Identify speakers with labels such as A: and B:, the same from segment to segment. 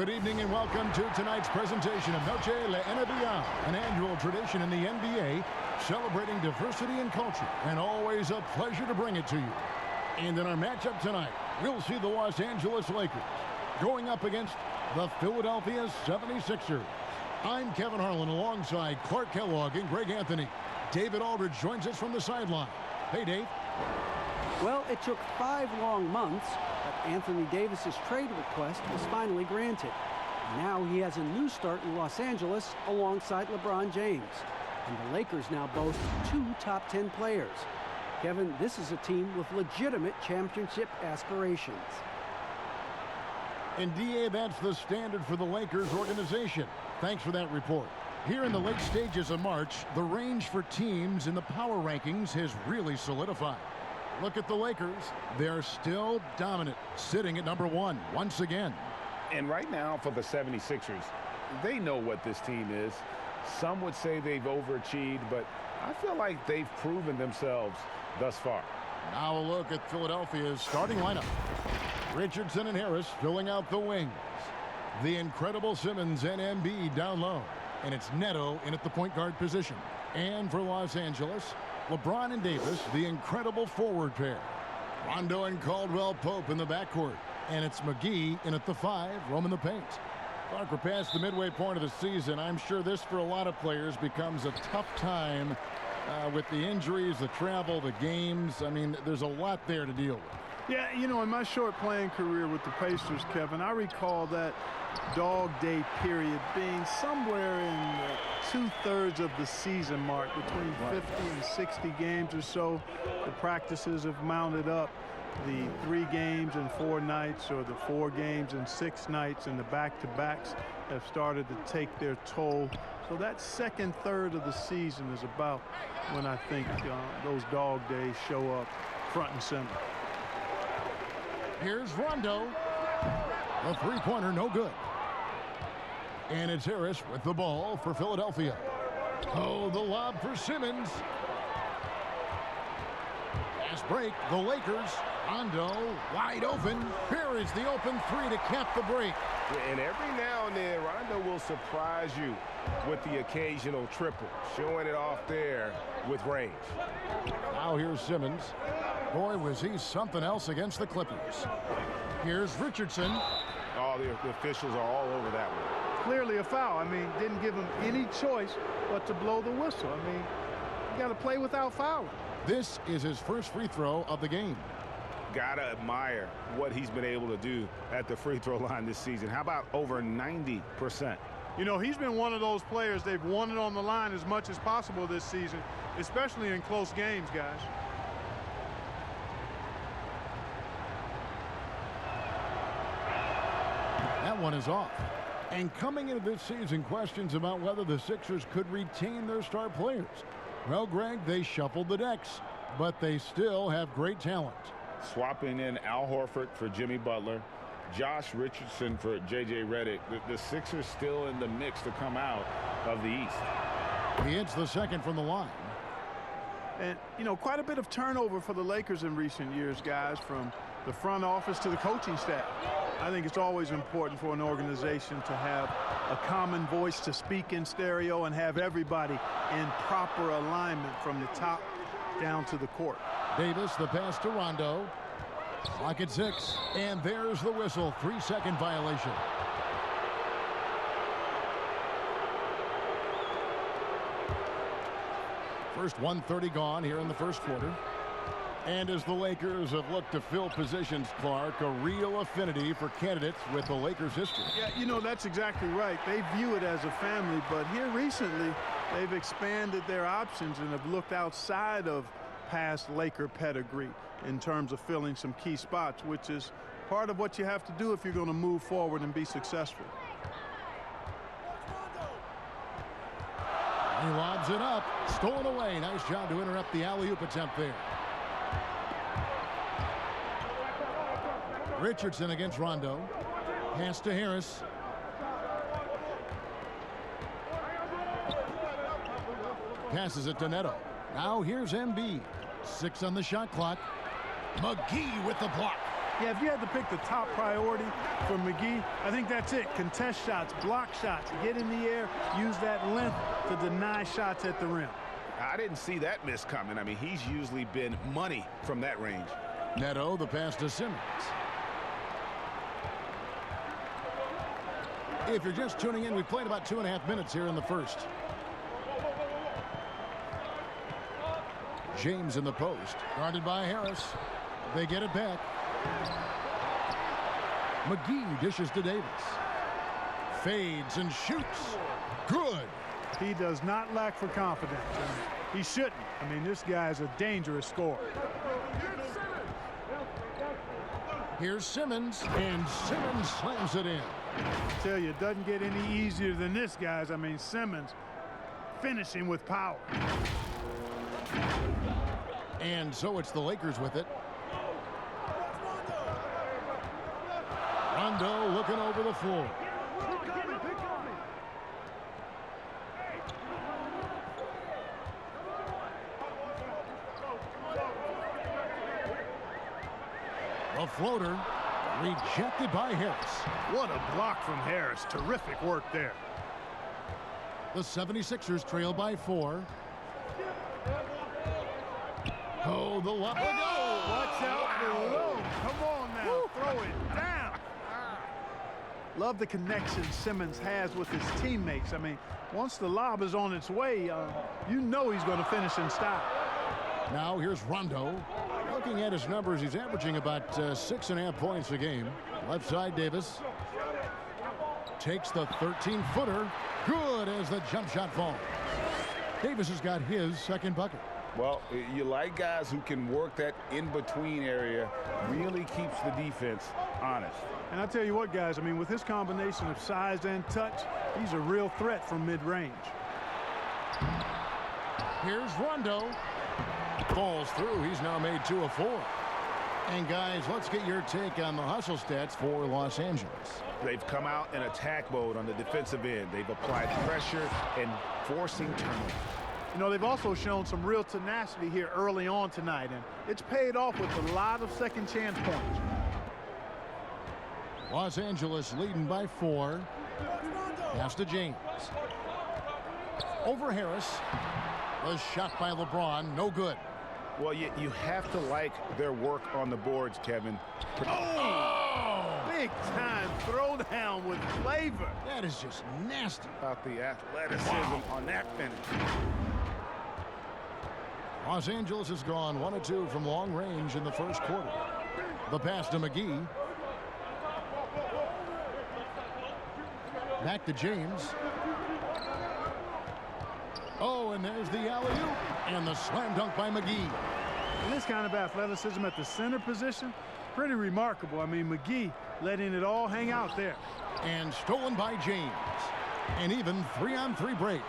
A: Good evening and welcome to tonight's presentation of Noche La NBA, an annual tradition in the NBA celebrating diversity and culture, and always a pleasure to bring it to you. And in our matchup tonight, we'll see the Los Angeles Lakers going up against the Philadelphia 76ers. I'm Kevin Harlan alongside Clark Kellogg and Greg Anthony. David Aldridge joins us from the sideline. Hey, Dave.
B: Well, it took 5 long months, but Anthony Davis's trade request was finally granted. Now he has a new start in Los Angeles alongside LeBron James. And the Lakers now boast 2 top 10 players. Kevin, this is a team with legitimate championship aspirations.
A: And DA, that's the standard for the Lakers organization. Thanks for that report. Here in the late stages of March, the range for teams in the power rankings has really solidified. Look at the Lakers. They're still dominant, sitting at number 1 once again.
C: And right now for the 76ers, they know what this team is. Some would say they've overachieved, but I feel like they've proven themselves thus far.
A: Now a look at Philadelphia's starting lineup. Richardson and Harris filling out the wings. The incredible Simmons and Embiid down low. And it's Neto in at the point guard position. And for Los Angeles, LeBron and Davis, the incredible forward pair. Rondo and Caldwell Pope in the backcourt. And it's McGee in at the 5, roaming the paint. Clark, we're past the midway point of the season. I'm sure this, for a lot of players, becomes a tough time with the injuries, the travel, the games. I mean, there's a lot there to deal with.
D: Yeah, you know, in my short playing career with the Pacers, Kevin, I recall that dog day period being somewhere in the 2/3 of the season mark, between 50 and 60 games or so. The practices have mounted up. The 3 games in 4 nights, or the 4 games in 6 nights, and the back-to-backs have started to take their toll. So that second third of the season is about when I think those dog days show up front and center.
A: Here's Rondo. A 3-pointer, no good. And it's Harris with the ball for Philadelphia. Oh, the lob for Simmons. Fast break, the Lakers. Rondo wide open. Here is the open 3 to cap the break.
C: And every now and then, Rondo will surprise you with the occasional triple, showing it off there with range.
A: Now here's Simmons. Boy, was he something else against the Clippers. Here's Richardson.
C: Oh, the officials are all over that one.
D: Clearly a foul. I mean, didn't give him any choice but to blow the whistle. I mean, you got to play without fouling.
A: This is his first free throw of the game.
C: Gotta admire what he's been able to do at the free throw line this season. How about over 90%?
D: You know, he's been one of those players, they've won it on the line as much as possible this season, especially in close games, guys.
A: That one is off. And coming into this season, questions about whether the Sixers could retain their star players. Well, Greg, they shuffled the decks, but they still have great talent.
C: Swapping in Al Horford for Jimmy Butler, Josh Richardson for J.J. Redick. The Sixers still in the mix to come out of the East.
A: He hits the second from the line.
D: And, you know, quite a bit of turnover for the Lakers in recent years, guys, from the front office to the coaching staff. I think it's always important for an organization to have a common voice to speak in stereo and have everybody in proper alignment from the top down to the court.
A: Davis, the pass to Rondo. Clock at 6. And there's the whistle. 3-second violation. First 1:30 gone here in the first quarter. And as the Lakers have looked to fill positions, Clark, a real affinity for candidates with the Lakers history.
D: Yeah, you know, that's exactly right. They view it as a family, but here recently, they've expanded their options and have looked outside of past Laker pedigree in terms of filling some key spots, which is part of what you have to do if you're going to move forward and be successful.
A: He lobs it up. Stolen away. Nice job to interrupt the alley-oop attempt there. Richardson against Rondo. Pass to Harris. Passes it to Neto. Now here's Embiid. 6 on the shot clock. McGee with the block.
D: Yeah, if you had to pick the top priority for McGee, I think that's it. Contest shots, block shots, get in the air, use that length to deny shots at the rim.
C: I didn't see that miss coming. I mean, he's usually been money from that range.
A: Neto, the pass to Simmons. If you're just tuning in, we've played about 2.5 minutes here in the first. James in the post, guarded by Harris. They get it back. McGee dishes to Davis. Fades and shoots. Good.
D: He does not lack for confidence. And he shouldn't. I mean, this guy is a dangerous scorer.
A: Here's Simmons, and Simmons slams it in.
D: I tell you, it doesn't get any easier than this, guys. I mean, Simmons finishing with power.
A: And so it's the Lakers with it. Rondo looking over the floor. A floater rejected by Harris.
D: What a block from Harris. Terrific work there.
A: The 76ers trail by 4. Oh, the lob.
D: Oh, watch out below. Come on now. Woo. Throw it down. Love the connection Simmons has with his teammates. I mean, once the lob is on its way, you know he's going to finish in style.
A: Now here's Rondo. Looking at his numbers, he's averaging about 6.5 points a game. Left side, Davis. Takes the 13-footer. Good as the jump shot falls. Davis has got his second bucket.
C: Well, you like guys who can work that in-between area, really keeps the defense honest.
D: And I tell you what, guys, I mean, with his combination of size and touch, he's a real threat from mid-range.
A: Here's Rondo. Falls through. He's now made 2 of 4. And guys, let's get your take on the hustle stats for Los Angeles.
C: They've come out in attack mode on the defensive end. They've applied pressure and forcing turnovers.
D: You know, they've also shown some real tenacity here early on tonight, and it's paid off with a lot of second chance points.
A: Los Angeles leading by 4. Pass to James. Over Harris. A shot by LeBron, no good.
C: Well, you have to like their work on the boards, Kevin.
A: Oh!
D: Big time throwdown with flavor.
A: That is just nasty.
C: About the athleticism on that finish.
A: Los Angeles has gone 1 of 2 from long range in the first quarter. The pass to McGee. Back to James. Oh, and there's the alley-oop and the slam dunk by McGee.
D: And this kind of athleticism at the center position, pretty remarkable. I mean, McGee letting it all hang out there.
A: And stolen by James. And even 3-on-3 break.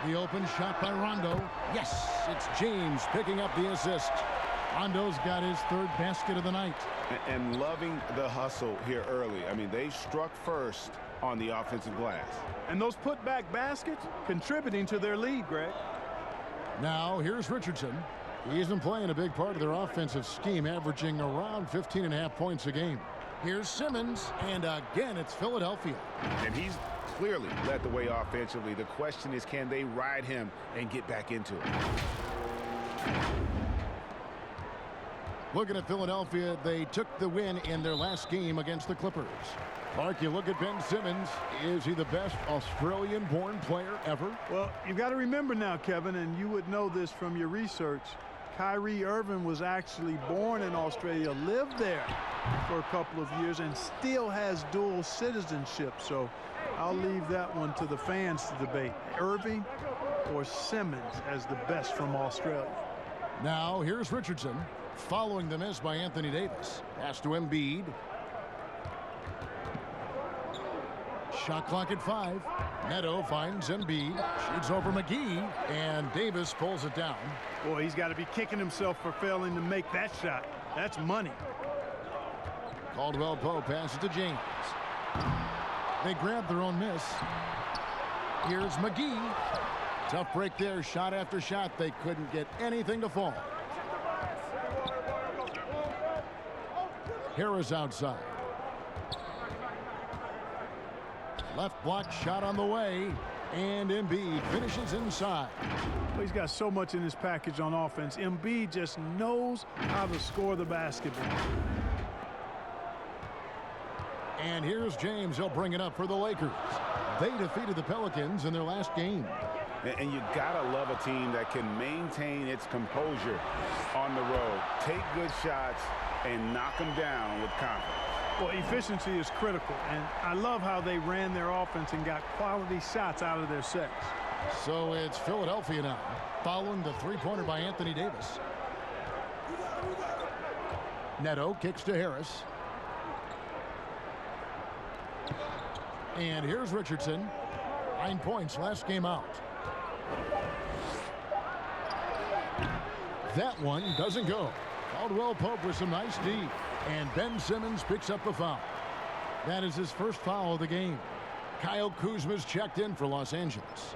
A: The open shot by Rondo. Yes, it's James picking up the assist. Rondo's got his 3rd basket of the night.
C: And loving the hustle here early. I mean, they struck first on the offensive glass.
D: And those putback baskets contributing to their lead, Greg.
A: Now, here's Richardson. He's been playing a big part of their offensive scheme, averaging around 15.5 points a game. Here's Simmons, and again, it's Philadelphia.
C: And he's clearly led the way offensively. The question is, can they ride him and get back into it?
A: Looking at Philadelphia, they took the win in their last game against the Clippers. Mark, you look at Ben Simmons. Is he the best Australian-born player ever?
D: Well, you've got to remember now, Kevin, and you would know this from your research, Kyrie Irving was actually born in Australia, lived there for a couple of years, and still has dual citizenship. So I'll leave that one to the fans to debate. Irving or Simmons as the best from Australia.
A: Now, here's Richardson, following the miss by Anthony Davis. Pass to Embiid. Shot clock at 5. Neto finds Embiid. Shoots over McGee. And Davis pulls it down.
D: Boy, he's got to be kicking himself for failing to make that shot. That's money.
A: Caldwell Pope passes to James. They grab their own miss. Here's McGee. Tough break there. Shot after shot. They couldn't get anything to fall. Harris outside. Left block shot on the way. And Embiid finishes inside.
D: Well, he's got so much in his package on offense. Embiid just knows how to score the basketball.
A: And here's James. He'll bring it up for the Lakers. They defeated the Pelicans in their last game.
C: And you gotta love a team that can maintain its composure on the road, take good shots, and knock them down with confidence.
D: Well, efficiency is critical, and I love how they ran their offense and got quality shots out of their sets.
A: So it's Philadelphia now, following the three-pointer by Anthony Davis. Neto kicks to Harris. And here's Richardson. 9 points last game out. That one doesn't go. Caldwell Pope with some nice D. And Ben Simmons picks up the foul. That is his first foul of the game. Kyle Kuzma's checked in for Los Angeles.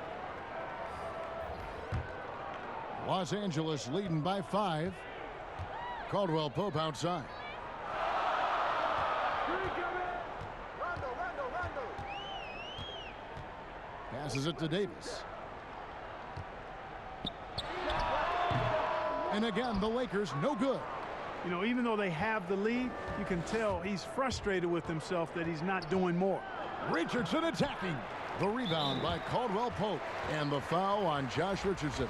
A: Los Angeles leading by 5. Caldwell Pope outside. Passes it to Davis. And again, the Lakers no good.
D: You know, even though they have the lead, you can tell he's frustrated with himself that he's not doing more.
A: Richardson attacking. The rebound by Caldwell Pope. And the foul on Josh Richardson.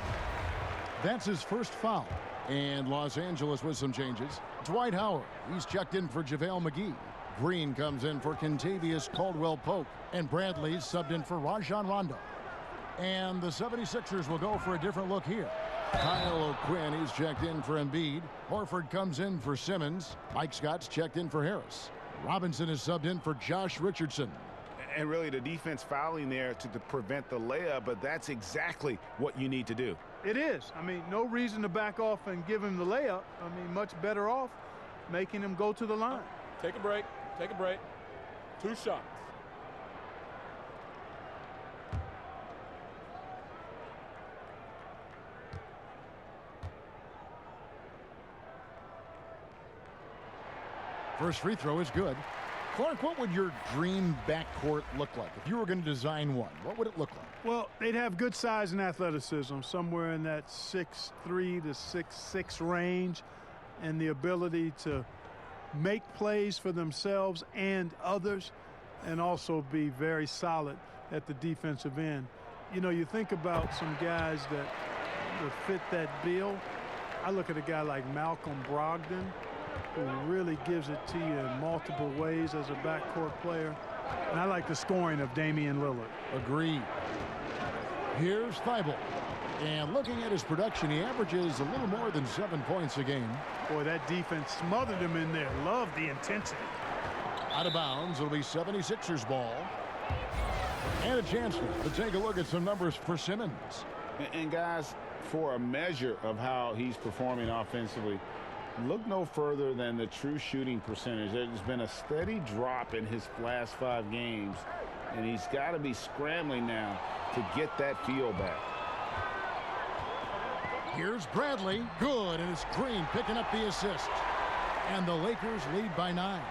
A: That's his first foul. And Los Angeles with some changes. Dwight Howard, he's checked in for JaVale McGee. Green comes in for Kentavious Caldwell Pope. And Bradley's subbed in for Rajon Rondo. And the 76ers will go for a different look here. Kyle O'Quinn, he's checked in for Embiid. Horford comes in for Simmons. Mike Scott's checked in for Harris. Robinson is subbed in for Josh Richardson.
C: And really the defense fouling there to prevent the layup, but that's exactly what you need to do.
D: It is. I mean, no reason to back off and give him the layup. I mean, much better off making him go to the line.
E: Take a break. Take a break. 2 shots.
A: First free throw is good. Clark, what would your dream backcourt look like? If you were going to design one, what would it look like?
D: Well, they'd have good size and athleticism, somewhere in that 6'3" to 6'6" range, and the ability to make plays for themselves and others, and also be very solid at the defensive end. You know, you think about some guys that fit that bill. I look at a guy like Malcolm Brogdon, who really gives it to you in multiple ways as a backcourt player. And I like the scoring of Damian Lillard.
A: Agreed. Here's Thibault. And looking at his production, he averages a little more than 7 points a game.
D: Boy, that defense smothered him in there. Love the intensity.
A: Out of bounds, it'll be 76ers ball. And a chance to take a look at some numbers for Simmons.
C: And guys, for a measure of how he's performing offensively, look no further than the true shooting percentage. There's been a steady drop in his last 5 games, and he's got to be scrambling now to get that feel back.
A: Here's Bradley. Good, and it's Green picking up the assist. And the Lakers lead by 9.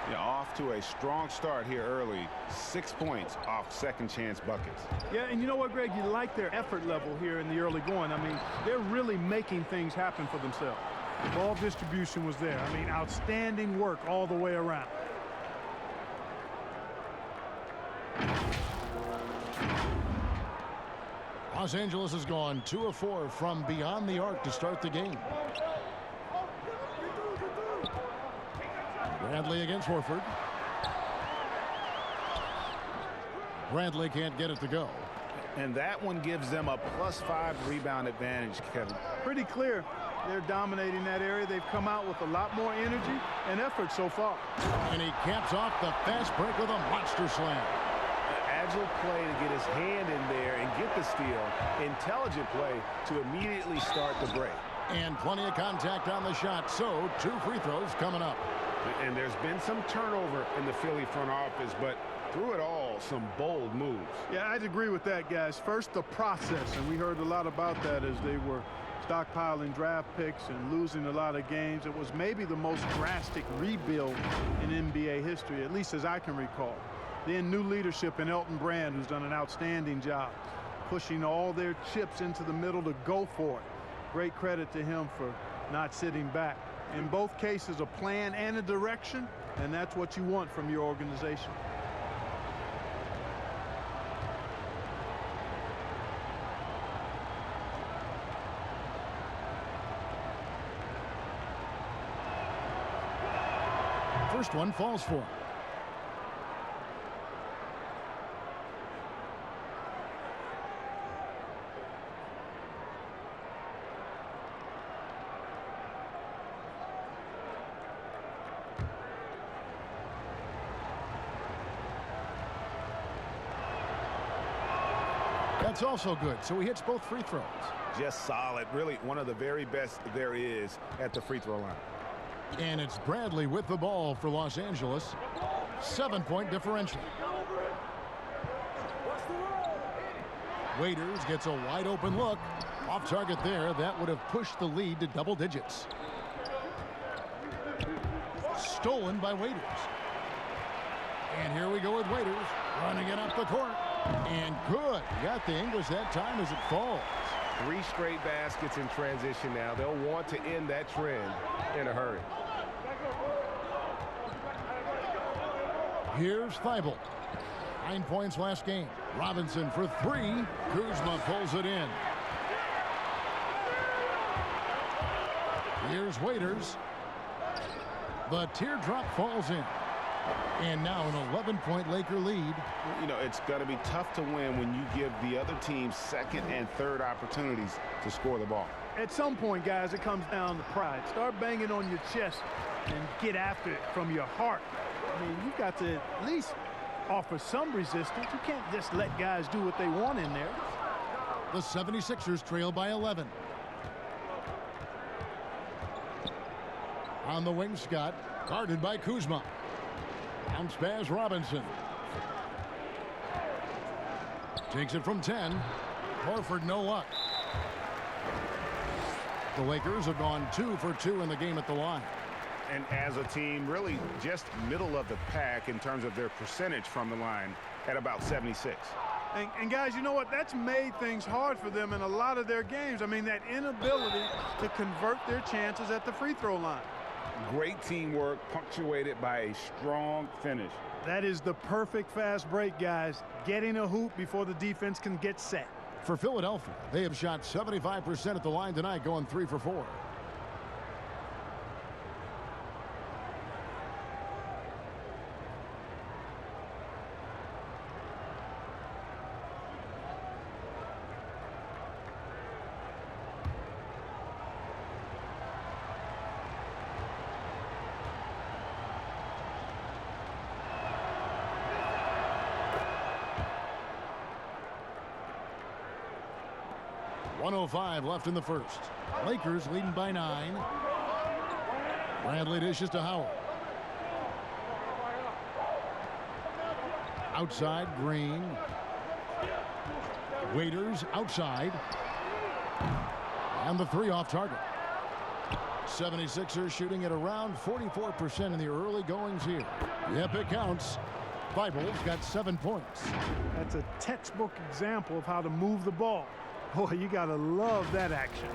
C: Yeah, off to a strong start here early. 6 points off second chance buckets.
D: Yeah, and you know what, Greg? You like their effort level here in the early going. I mean, they're really making things happen for themselves. Ball distribution was there. I mean, outstanding work all the way around.
A: Los Angeles has gone 2 of 4 from beyond the arc to start the game. Bradley against Horford. Bradley can't get it to go.
C: And that one gives them a +5 rebound advantage, Kevin.
D: Pretty clear. They're dominating that area. They've come out with a lot more energy and effort so far.
A: And he caps off the fast break with a monster slam.
C: Agile play to get his hand in there and get the steal. Intelligent play to immediately start the break.
A: And plenty of contact on the shot. So 2 free throws coming up.
C: And there's been some turnover in the Philly front office, but through it all, some bold moves.
D: Yeah, I'd agree with that, guys. First, the process, and we heard a lot about that as they were stockpiling draft picks and losing a lot of games. It was maybe the most drastic rebuild in NBA history, at least as I can recall. Then new leadership in Elton Brand, who's done an outstanding job, pushing all their chips into the middle to go for it. Great credit to him for not sitting back. In both cases, a plan and a direction, and that's what you want from your organization.
A: First one falls for him. That's also good, so he hits both free throws.
C: Just solid. Really one of the very best there is at the free throw line.
A: And it's Bradley with the ball for Los Angeles. 7-point differential. Waiters gets a wide open look. Off target there. That would have pushed the lead to double digits. Stolen by Waiters. And here we go with Waiters. Running it up the court. And good. Got the English that time as it falls.
F: 3 straight baskets in transition now. They'll want to end that trend in a hurry.
A: Here's Thibault. 9 points last game. Robinson for 3. Kuzma pulls it in. Here's Waiters. The teardrop falls in. And now an 11-point Laker lead.
C: You know, it's going to be tough to win when you give the other team second and third opportunities to score the ball.
D: At some point, guys, it comes down to pride. Start banging on your chest and get after it from your heart. I mean, you've got to at least offer some resistance. You can't just let guys do what they want in there.
A: The 76ers trail by 11. On the wing, Scott, guarded by Kuzma. Bounce pass, Robinson. Takes it from 10. Horford, no luck. The Lakers have gone 2 for 2 in the game at the line.
C: And as a team, really just middle of the pack in terms of their percentage from the line at about 76.
D: And guys, you know what? That's made things hard for them in a lot of their games. I mean, that inability to convert their chances at the free throw line.
C: Great teamwork punctuated by a strong finish.
D: That is the perfect fast break, guys. Getting a hoop before the defense can get set.
A: For Philadelphia, they have shot 75% at the line tonight, going 3 for 4. .105 left in the first. Lakers leading by 9. Bradley dishes to Howard. Outside, Green. Waiters outside. And the 3 off target. 76ers shooting at around 44% in the early goings here. Yep, it counts. Thibault's got 7 points.
D: That's a textbook example of how to move the ball. Boy, you got to love that action.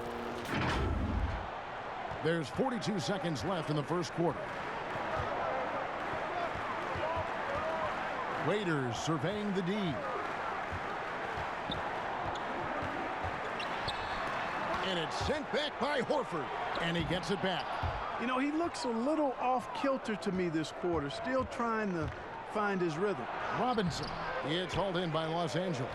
A: There's 42 seconds left in the first quarter. Waiters surveying the D. And it's sent back by Horford. And he gets it back.
D: You know, he looks a little off kilter to me this quarter. Still trying to find his rhythm.
A: Robinson. It's hauled in by Los Angeles.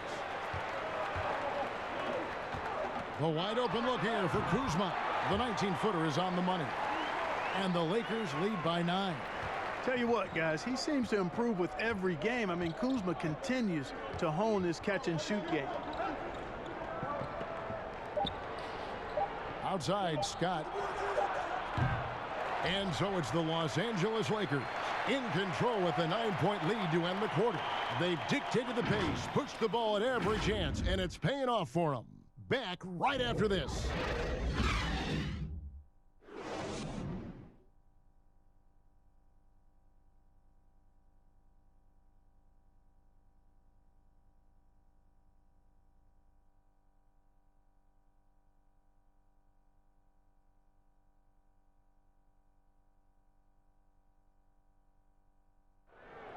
A: The wide open look here for Kuzma. The 19-footer is on the money. And the Lakers lead by 9.
D: Tell you what, guys, he seems to improve with every game. I mean, Kuzma continues to hone his catch-and-shoot game.
A: Outside, Scott. And so it's the Los Angeles Lakers in control with a 9-point lead to end the quarter. They've dictated the pace, pushed the ball at every chance, and it's paying off for them. Back right after this.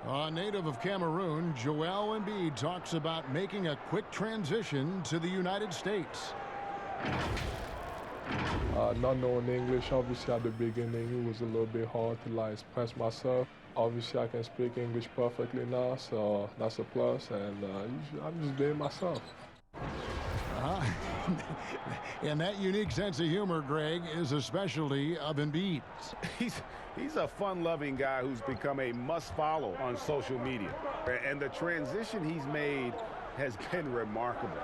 A: A native of Cameroon, Joel Embiid talks about making a quick transition to the United States.
G: Not knowing English, obviously at the beginning it was a little bit hard to like express myself. Obviously I can speak English perfectly now, so that's a plus, and I'm just being myself.
A: And that unique sense of humor, Greg, is a specialty of Embiid's.
C: He's a fun-loving guy who's become a must-follow on social media. And the transition he's made has been remarkable.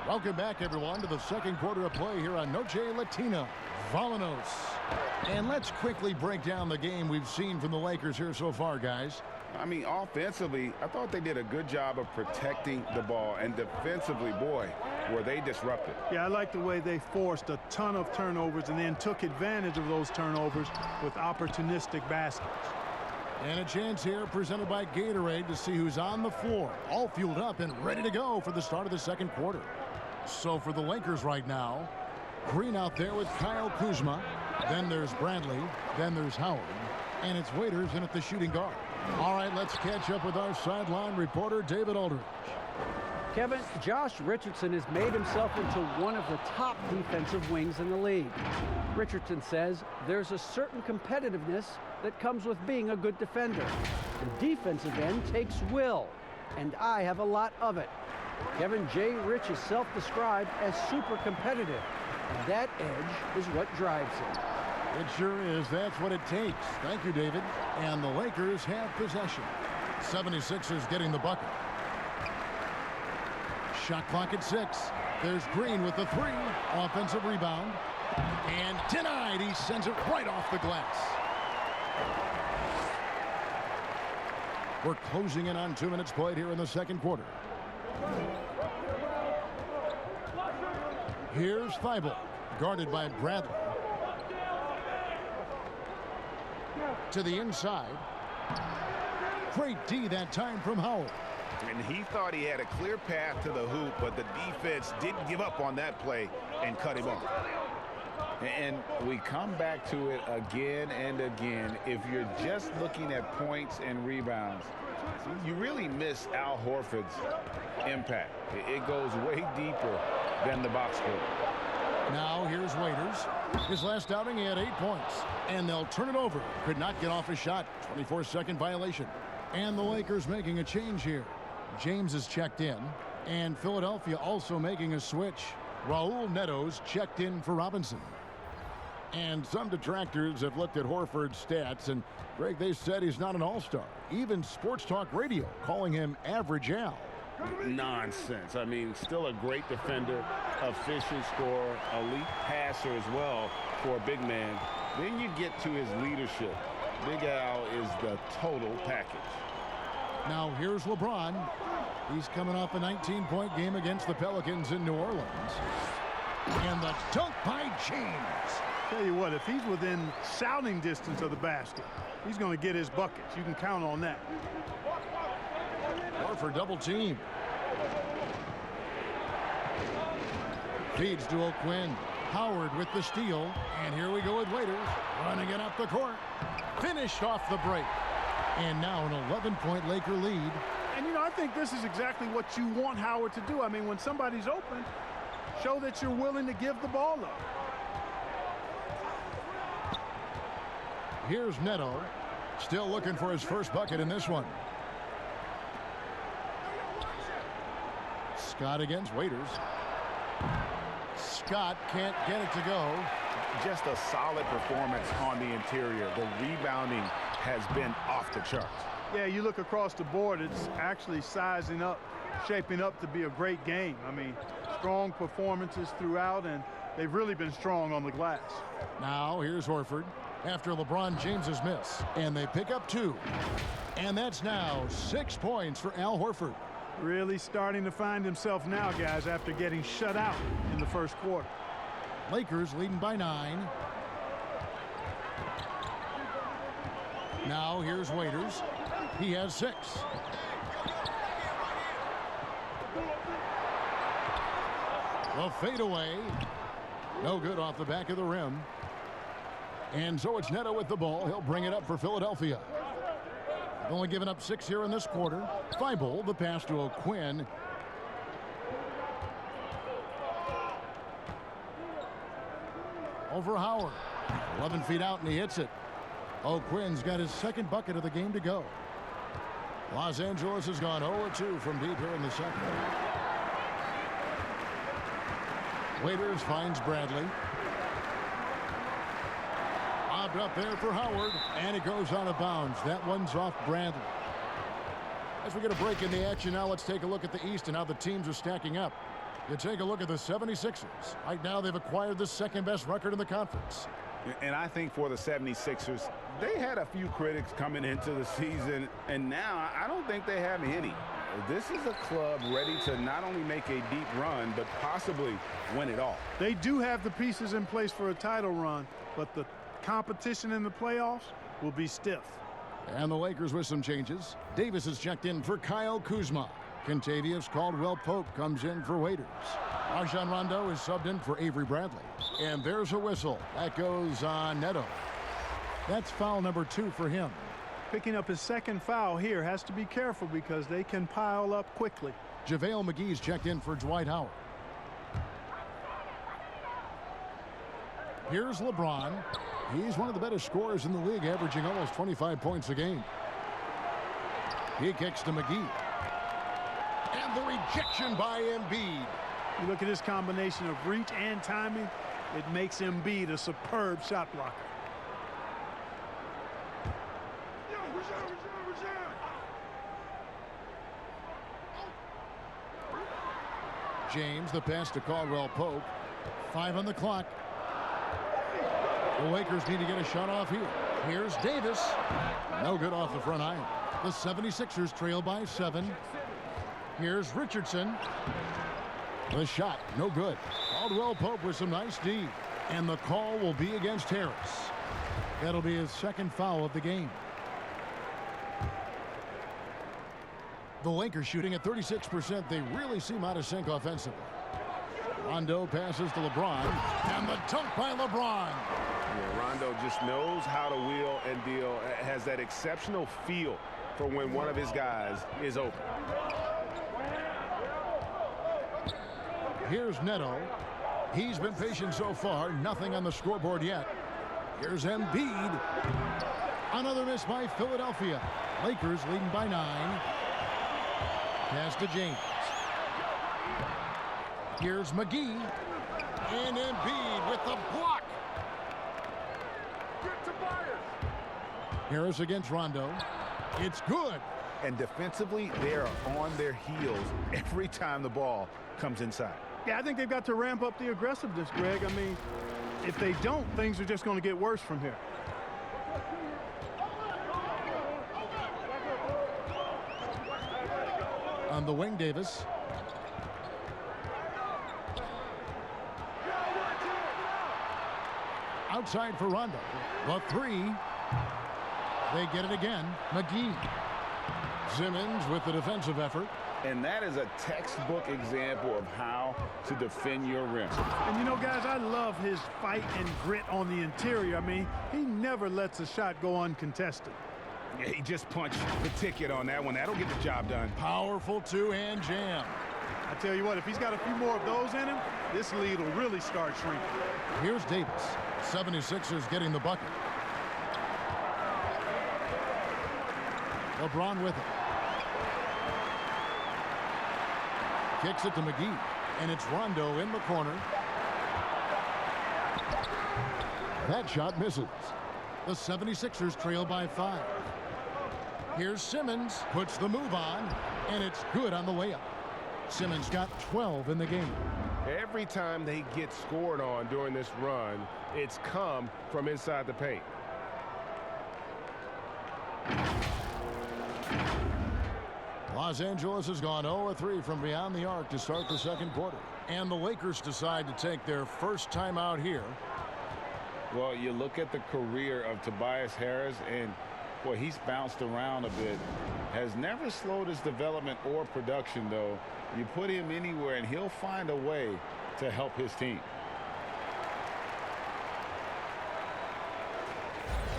A: Welcome back, everyone, to the second quarter of play here on Noche Latina. Vamanos. And let's quickly break down the game we've seen from the Lakers here so far, guys.
C: I mean, offensively, I thought they did a good job of protecting the ball. And defensively, boy, were they disrupted.
D: Yeah, I like the way they forced a ton of turnovers and then took advantage of those turnovers with opportunistic baskets.
A: And a chance here presented by Gatorade to see who's on the floor, all fueled up and ready to go for the start of the second quarter. So for the Lakers right now, Green out there with Kyle Kuzma. Then there's Bradley. Then there's Howard. And it's Waiters in at the shooting guard. All right, let's catch up with our sideline reporter, David Aldridge.
B: Kevin, Josh Richardson has made himself into one of the top defensive wings in the league. Richardson says there's a certain competitiveness that comes with being a good defender. The defensive end takes will, and I have a lot of it. Kevin J. Rich is self-described as super competitive, and that edge is what drives him.
A: It sure is. That's what it takes. Thank you, David. And the Lakers have possession. 76ers getting the bucket. Shot clock at 6. There's Green with the 3. Offensive rebound. And denied. He sends it right off the glass. We're closing in on 2 minutes played here in the second quarter. Here's Thibault, guarded by Bradley. To the inside. Great D that time from Howard.
C: And he thought he had a clear path to the hoop, but the defense didn't give up on that play and cut him off. And we come back to it again and again. If you're just looking at points and rebounds, you really miss Al Horford's impact. It goes way deeper than the box score.
A: Now here's Waiters. His last outing, he had 8 points. And they'll turn it over. Could not get off a shot. 24-second violation. And the Lakers making a change here. James is checked in. And Philadelphia also making a switch. Raul Neto's checked in for Robinson. And some detractors have looked at Horford's stats, and Greg, they said he's not an all-star. Even Sports Talk Radio calling him Average Al.
C: Nonsense. I mean, still a great defender, efficient scorer, elite passer as well for a big man. Then you get to his leadership. Big Al is the total package.
A: Now here's LeBron. He's coming off a 19-point game against the Pelicans in New Orleans. And the dunk by James.
D: Tell you what, if he's within shouting distance of the basket, he's going to get his buckets. You can count on that.
A: Horford double team. Feeds to O'Quinn. Howard with the steal. And here we go with Waiters. Running it up the court. Finished off the break. And now an 11-point Laker lead.
D: And, you know, I think this is exactly what you want Howard to do. I mean, when somebody's open, show that you're willing to give the ball up.
A: Here's Neto. Still looking for his first bucket in this one. Scott against Waiters. Scott can't get it to go.
C: Just a solid performance on the interior. The rebounding has been off the charts.
D: Yeah, you look across the board, it's actually sizing up, shaping up to be a great game. I mean, strong performances throughout, and they've really been strong on the glass.
A: Now here's Horford after LeBron James's miss, and they pick up 2. And that's now 6 points for Al Horford.
D: Really starting to find himself now, guys, after getting shut out in the first quarter.
A: Lakers leading by 9. Now here's Waiters. He has 6. The fadeaway. No good off the back of the rim. And so it's Neto with the ball. He'll bring it up for Philadelphia. They've only given up 6 here in this quarter. Thibault, the pass to O'Quinn. Over Howard. 11 feet out, and he hits it. O'Quinn's got his second bucket of the game to go. Los Angeles has gone 0-2 from deep here in the second. Waiters finds Bradley. Lobbed up there for Howard, and it goes out of bounds. That one's off Bradley. As we get a break in the action now, let's take a look at the East and how the teams are stacking up. You take a look at the 76ers. Right now, they've acquired the second-best record in the conference.
C: And I think for the 76ers, they had a few critics coming into the season, and now I don't think they have any. This is a club ready to not only make a deep run, but possibly win it all.
D: They do have the pieces in place for a title run, but the competition in the playoffs will be stiff.
A: And the Lakers with some changes. Davis is checked in for Kyle Kuzma. Kentavious Caldwell-Pope comes in for Waiters. Rajon Rondo is subbed in for Avery Bradley. And there's a whistle. That goes on Neto. That's foul number 2 for him.
D: Picking up his second foul here, has to be careful because they can pile up quickly.
A: JaVale McGee's checked in for Dwight Howard. Here's LeBron. He's one of the better scorers in the league, averaging almost 25 points a game. He kicks to McGee. And the rejection by Embiid.
D: You look at his combination of reach and timing, it makes Embiid a superb shot blocker.
A: James, the pass to Caldwell-Pope. 5 on the clock. The Lakers need to get a shot off here. Here's Davis. No good off the front iron. The 76ers trail by 7. Here's Richardson. The shot, no good. Caldwell-Pope with some nice D. And the call will be against Harris. That'll be his second foul of the game. The Lakers shooting at 36%. They really seem out of sync offensively. Rondo passes to LeBron. And the dunk by LeBron.
F: Yeah, Rondo just knows how to wheel and deal. Has that exceptional feel for when one of his guys is open.
A: Here's Neto. He's been patient so far. Nothing on the scoreboard yet. Here's Embiid. Another miss by Philadelphia. Lakers leading by 9. Pass to James. Here's McGee. And Embiid with the block. Harris against Rondo. It's good.
C: And defensively, they are on their heels every time the ball comes inside.
D: Yeah, I think they've got to ramp up the aggressiveness, Greg. I mean, if they don't, things are just going to get worse from here.
A: On the wing, Davis. Outside for Rondo. The 3. They get it again. McGee. Simmons with the defensive effort.
C: And that is a textbook example of how to defend your rim.
D: And, you know, guys, I love his fight and grit on the interior. I mean, he never lets a shot go uncontested.
C: Yeah, he just punched the ticket on that one. That'll get the job done.
A: Powerful two-hand jam.
D: I tell you what, if he's got a few more of those in him, this lead will really start shrinking.
A: Here's Davis. 76ers getting the bucket. LeBron with it. Kicks it to McGee. And it's Rondo in the corner. That shot misses. The 76ers trail by 5. Here's Simmons. Puts the move on. And it's good on the layup. Simmons got 12 in the game.
F: Every time they get scored on during this run, it's come from inside the paint.
A: Los Angeles has gone 0-3 from beyond the arc to start the second quarter. And the Lakers decide to take their first time out here.
C: Well, you look at the career of Tobias Harris, and, boy, he's bounced around a bit. Has never slowed his development or production, though. You put him anywhere, and he'll find a way to help his team.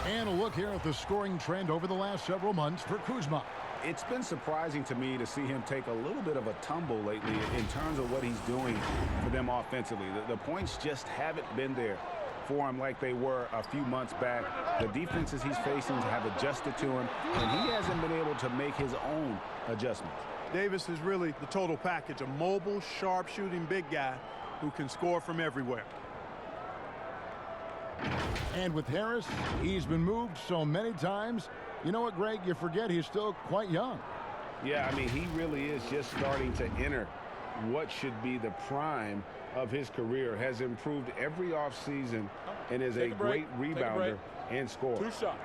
A: And a look here at the scoring trend over the last several months for Kuzma.
C: It's been surprising to me to see him take a little bit of a tumble lately in terms of what he's doing for them offensively. The points just haven't been there for him like they were a few months back. The defenses he's facing have adjusted to him, and he hasn't been able to make his own adjustments.
D: Davis is really the total package, a mobile, sharp-shooting big guy who can score from everywhere.
A: And with Harris, he's been moved so many times. You know what, Greg? You forget he's still quite young.
C: Yeah, I mean, he really is just starting to enter what should be the prime of his career. Has improved every offseason and is a great rebounder and scorer.
E: 2 shots.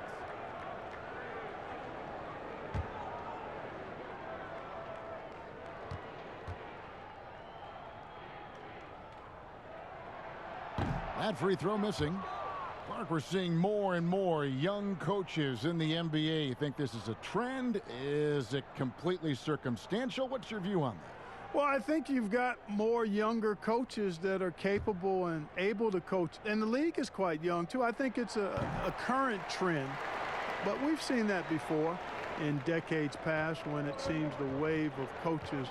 A: That free throw missing. Clark, we're seeing more and more young coaches in the NBA. You think this is a trend? Is it completely circumstantial? What's your view on that?
D: Well, I think you've got more younger coaches that are capable and able to coach. And the league is quite young, too. I think it's a current trend. But we've seen that before in decades past when it seems the wave of coaches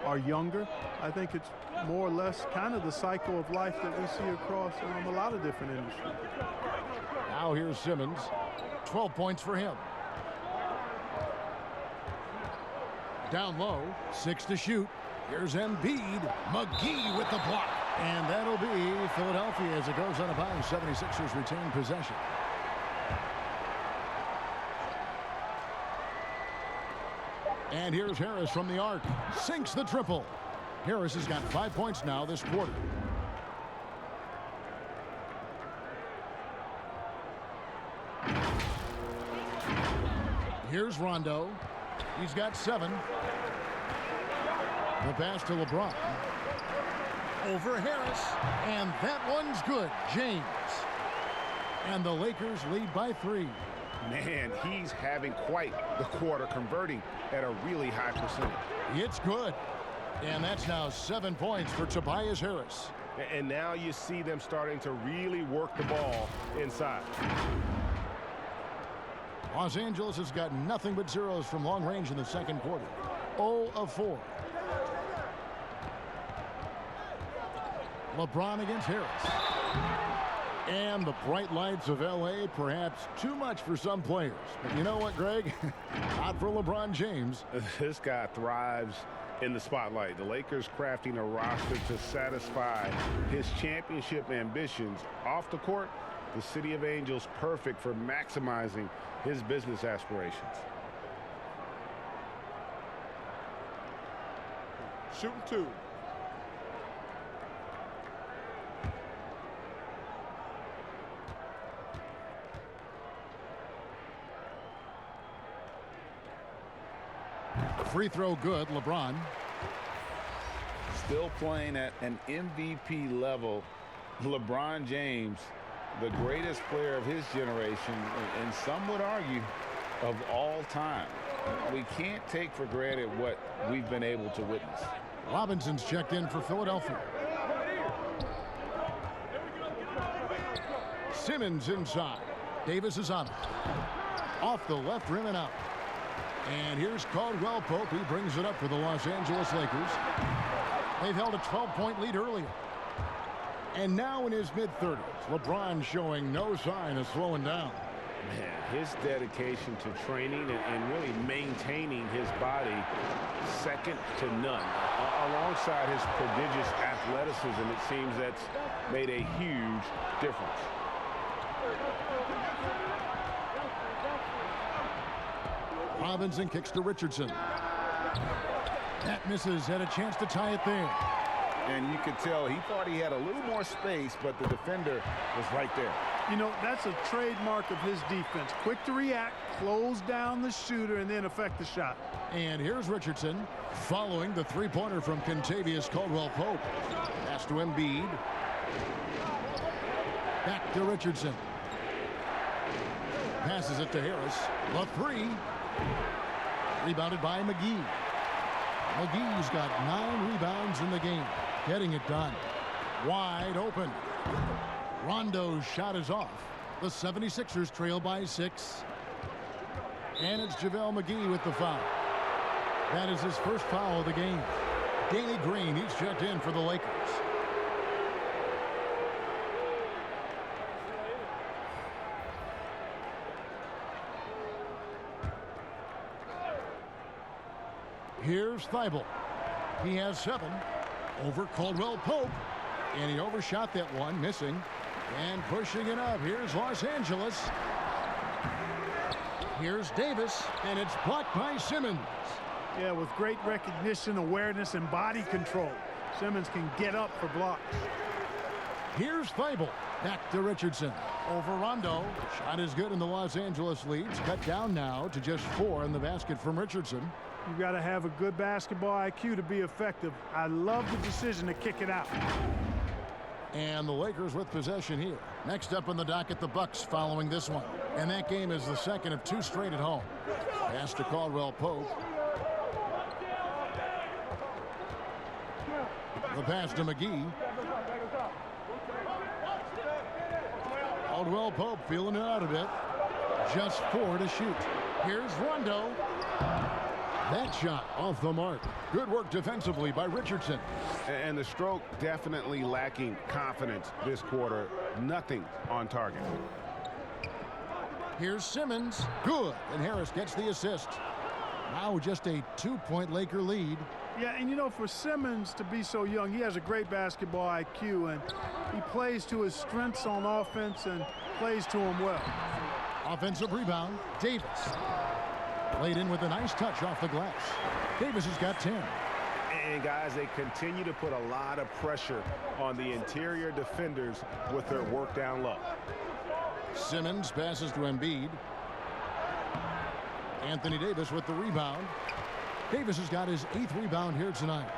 D: are younger. I think it's more or less kind of the cycle of life that we see across a lot of different industries.
A: Now here's Simmons. 12 points for him. Down low, 6 to shoot. Here's Embiid. McGee with the block. And that'll be Philadelphia as it goes out of bounds. 76ers retain possession. And here's Harris from the arc. Sinks the triple. Harris has got 5 points now this quarter. Here's Rondo. He's got 7. The pass to LeBron. Over Harris. And that one's good. James. And the Lakers lead by 3.
C: Man, he's having quite the quarter, converting at a really high percentage.
A: It's good. And that's now 7 points for Tobias Harris.
F: And now you see them starting to really work the ball inside.
A: Los Angeles has got nothing but zeros from long range in the second quarter. 0 of 4. LeBron against Harris. And the bright lights of L.A., perhaps too much for some players. But you know what, Greg? Not for LeBron James.
C: This guy thrives in the spotlight. The Lakers crafting a roster to satisfy his championship ambitions. Off the court, the City of Angels perfect for maximizing his business aspirations.
E: Shooting 2.
A: Free throw good, LeBron.
C: Still playing at an MVP level. LeBron James, the greatest player of his generation, and some would argue of all time. We can't take for granted what we've been able to witness.
A: Robinson's checked in for Philadelphia. Simmons inside. Davis is on it. Off the left rim and out. And here's Caldwell Pope. He brings it up for the Los Angeles Lakers. They've held a 12-point lead earlier. And now in his mid-30s, LeBron showing no sign of slowing down.
C: Man, his dedication to training and really maintaining his body, second to none. Alongside his prodigious athleticism, it seems that's made a huge difference.
A: Robinson kicks to Richardson. That misses. Had a chance to tie it there.
C: And you could tell he thought he had a little more space, but the defender was right there.
D: You know, that's a trademark of his defense. Quick to react, close down the shooter, and then affect the shot.
A: And here's Richardson following the three-pointer from Kentavious Caldwell-Pope. Pass to Embiid. Back to Richardson. Passes it to Harris. The three. Rebounded by McGee. McGee's got 9 rebounds in the game. Getting it done. Wide open. Rondo's shot is off. The 76ers trail by 6. And it's JaVale McGee with the foul. That is his first foul of the game. Danny Green, he's checked in for the Lakers. Here's Thibault. He has 7 over Caldwell Pope. And he overshot that one, missing. And pushing it up. Here's Los Angeles. Here's Davis. And it's blocked by Simmons.
D: Yeah, with great recognition, awareness, and body control, Simmons can get up for blocks.
A: Here's Thibault. Back to Richardson. Over Rondo. Shot is good, and the Los Angeles leads cut down now to just 4 in the basket from Richardson.
D: You've got to have a good basketball IQ to be effective. I love the decision to kick it out.
A: And the Lakers with possession here. Next up on the docket, the Bucks following this one. And that game is the second of 2 straight at home. Pass to Caldwell Pope. The pass to McGee. Caldwell Pope feeling it out a bit. Just 4 to shoot. Here's Rondo. That shot off the mark. Good work defensively by Richardson.
F: And the stroke definitely lacking confidence this quarter. Nothing on target.
A: Here's Simmons. Good. And Harris gets the assist. Now just a 2-point Laker lead.
D: Yeah, and you know, for Simmons to be so young, he has a great basketball IQ, and he plays to his strengths on offense and plays to them well.
A: Offensive rebound. Davis. Laid in with a nice touch off the glass. Davis has got 10.
F: And guys, they continue to put a lot of pressure on the interior defenders with their work down low.
A: Simmons passes to Embiid. Anthony Davis with the rebound. Davis has got his 8th rebound here tonight.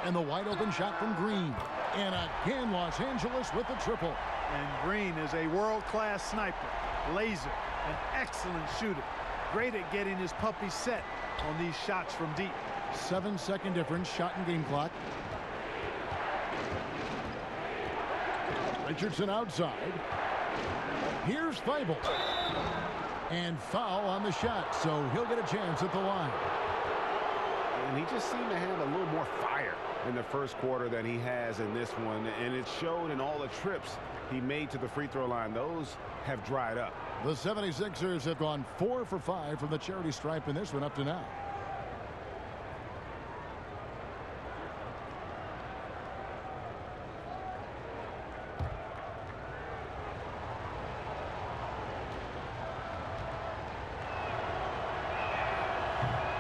A: And the wide open shot from Green. And again, Los Angeles with the triple.
D: And Green is a world-class sniper, laser, an excellent shooter. Great at getting his puppy set on these shots from deep.
A: 7-second difference, shot and game clock. Richardson outside. Here's Thibault. And foul on the shot, so he'll get a chance at the line.
F: And he just seemed to have a little more fire in the first quarter than he has in this one. And it showed in all the trips he made to the free throw line. Those have dried up.
A: The 76ers have gone 4 for 5 from the charity stripe in this one up to now.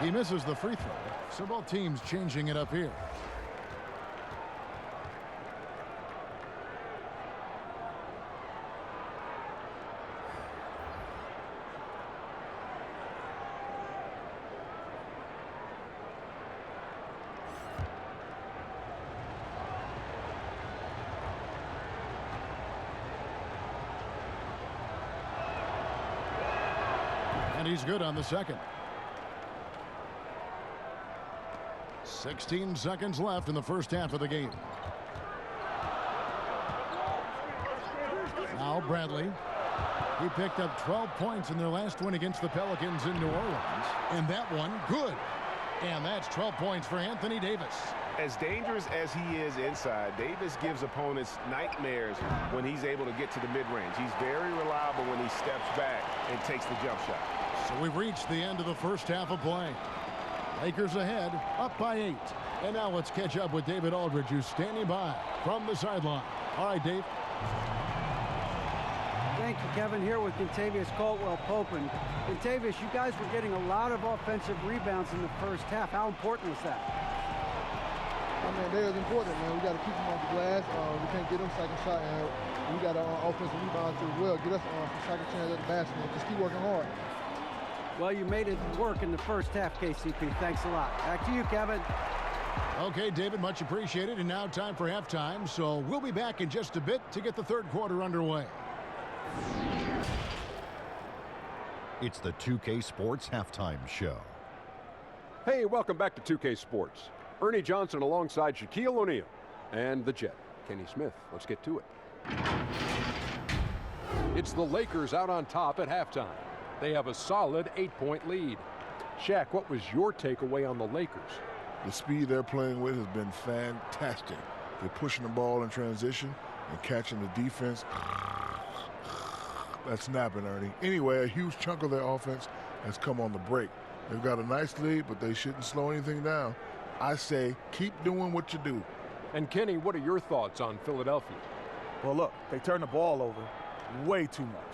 A: He misses the free throw. So both teams changing it up here. And he's good on the second. 16 seconds left in the first half of the game. Now Bradley. He picked up 12 points in their last win against the Pelicans in New Orleans. And that one, good. And that's 12 points for Anthony Davis.
F: As dangerous as he is inside, Davis gives opponents nightmares when he's able to get to the mid-range. He's very reliable when he steps back and takes the jump shot.
A: So we've reached the end of the first half of play. Lakers ahead, up by 8. And now let's catch up with David Aldridge, who's standing by from the sideline. All right, Dave.
B: Thank you, Kevin. Here with Kentavious Caldwell-Pope. And Kentavious, you guys were getting a lot of offensive rebounds in the first half. How important was that?
H: I mean, that is important, man. We got to keep them off the glass. We can't get them second shot, and we got offensive rebounds as well. Get us some second chance at the basket. Just keep working hard.
B: Well, you made it work in the first half, KCP. Thanks a lot. Back to you, Kevin.
A: Okay, David, much appreciated. And now time for halftime. So we'll be back in just a bit to get the third quarter underway.
I: It's the 2K Sports Halftime Show.
J: Hey, welcome back to 2K Sports. Ernie Johnson alongside Shaquille O'Neal and the Jet, Kenny Smith. Let's get to it. It's the Lakers out on top at halftime. They have a solid 8-point lead. Shaq, what was your takeaway on the Lakers?
K: The speed they're playing with has been fantastic. They're pushing the ball in transition and catching the defense. That's snapping, Ernie. Anyway, a huge chunk of their offense has come on the break. They've got a nice lead, but they shouldn't slow anything down. I say keep doing what you do.
J: And Kenny, what are your thoughts on Philadelphia?
L: Well, look, they turn the ball over way too much.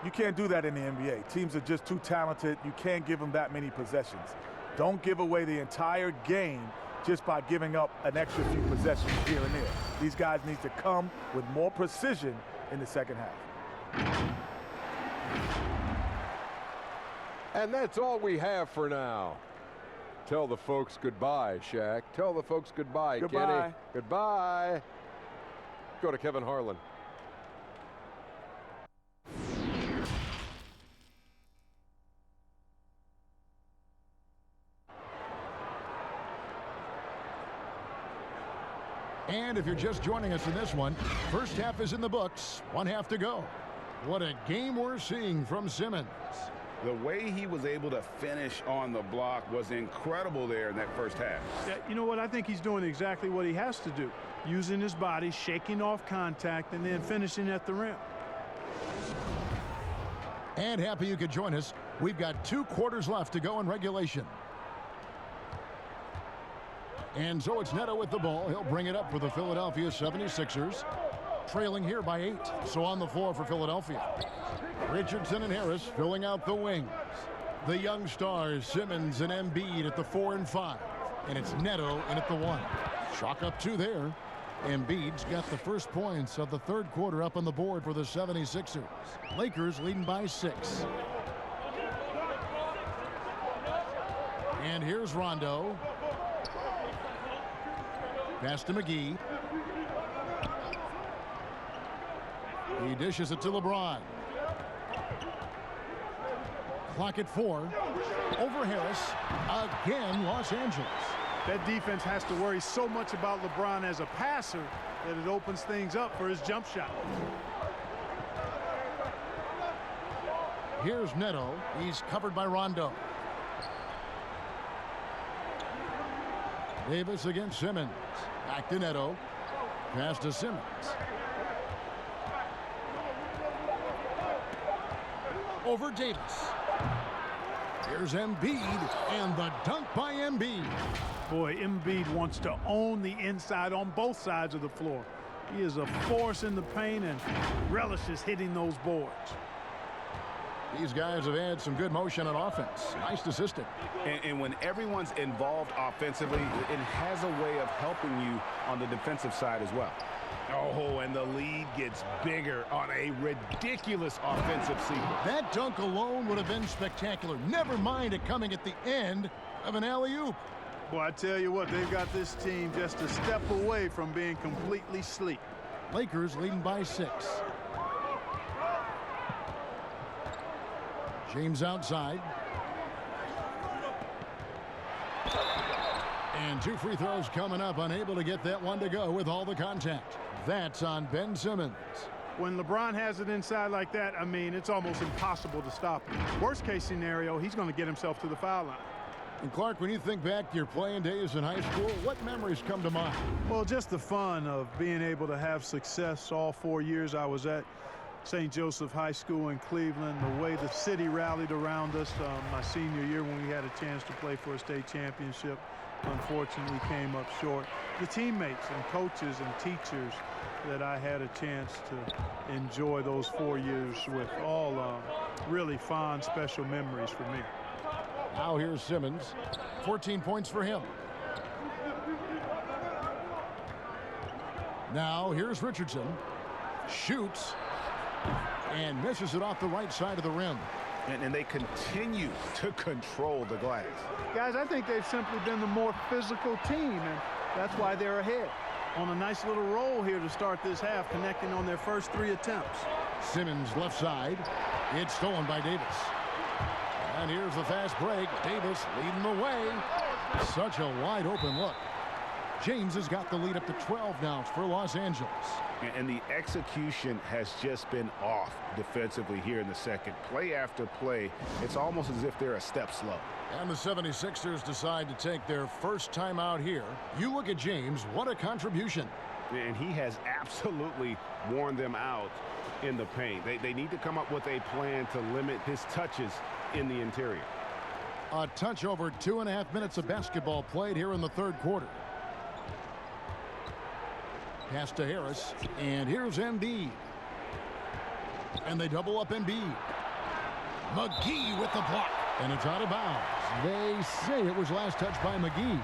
L: You can't do that in the NBA. Teams are just too talented. You can't give them that many possessions. Don't give away the entire game just by giving up an extra few possessions here and there. These guys need to come with more precision in the second half.
J: And that's all we have for now. Tell the folks goodbye, Shaq. Tell the folks goodbye,
L: Goodbye.
J: Kenny. Goodbye. Go to Kevin Harlan.
A: And if you're just joining us in this one, first half is in the books, 1 half to go. What a game we're seeing from Simmons.
C: The way he was able to finish on the block was incredible there in that first half.
D: Yeah, you know what? I think he's doing exactly what he has to do. Using his body, shaking off contact, and then finishing at the rim.
A: And happy you could join us. We've got 2 quarters left to go in regulation. And so it's Neto with the ball. He'll bring it up for the Philadelphia 76ers. Trailing here by 8. So on the floor for Philadelphia. Richardson and Harris filling out the wings. The young stars, Simmons and Embiid at the 4 and 5. And it's Neto in at the 1. Chalk up 2 there. Embiid's got the first points of the third quarter up on the board for the 76ers. Lakers leading by 6. And here's Rondo. Pass to McGee. He dishes it to LeBron. Clock at 4. Over Harris. Again, Los Angeles.
D: That defense has to worry so much about LeBron as a passer that it opens things up for his jump shot.
A: Here's Neto. He's covered by Rondo. Davis against Simmons. Back to Neto. Pass to Simmons. Over Davis. Here's Embiid, and the dunk by Embiid.
D: Boy, Embiid wants to own the inside on both sides of the floor. He is a force in the paint and relishes hitting those boards.
A: These guys have had some good motion on offense. Nice assistant.
C: And when everyone's involved offensively, it has a way of helping you on the defensive side as well. Oh, and the lead gets bigger on a ridiculous offensive sequence.
A: That dunk alone would have been spectacular. Never mind it coming at the end of an alley-oop.
D: Boy, I tell you what, they've got this team just a step away from being completely asleep.
A: Lakers leading by 6. James outside. And 2 free throws coming up, unable to get that one to go with all the contact. That's on Ben Simmons.
D: When LeBron has it inside like that, I mean, it's almost impossible to stop him. Worst case scenario, he's going to get himself to the foul line.
A: And Clark, when you think back to your playing days in high school, what memories come to mind?
D: Well, just the fun of being able to have success all 4 years I was at St. Joseph High School in Cleveland, the way the city rallied around us my senior year when we had a chance to play for a state championship. Unfortunately, came up short. The teammates and coaches and teachers that I had a chance to enjoy those 4 years with, all really fond, special memories for me.
A: Now here's Simmons. 14 points for him. Now here's Richardson. Shoots and misses it off the right side of the rim.
C: And they continue to control the glass.
D: Guys, I think they've simply been the more physical team, and that's why they're ahead. On a nice little roll here to start this half, connecting on their first 3 attempts.
A: Simmons left side. It's stolen by Davis. And here's the fast break. Davis leading the way. Such a wide open look. James has got the lead up to 12 now for Los Angeles.
C: And the execution has just been off defensively here in the second. Play after play, it's almost as if they're a step slow.
A: And the 76ers decide to take their first time out here. You look at James, what a contribution.
C: And he has absolutely worn them out in the paint. They need to come up with a plan to limit his touches in the interior.
A: A touch over 2.5 minutes of basketball played here in the third quarter. Pass to Harris, and here's Embiid. And they double up Embiid. McGee with the block, and it's out of bounds. They say it was last touched by McGee.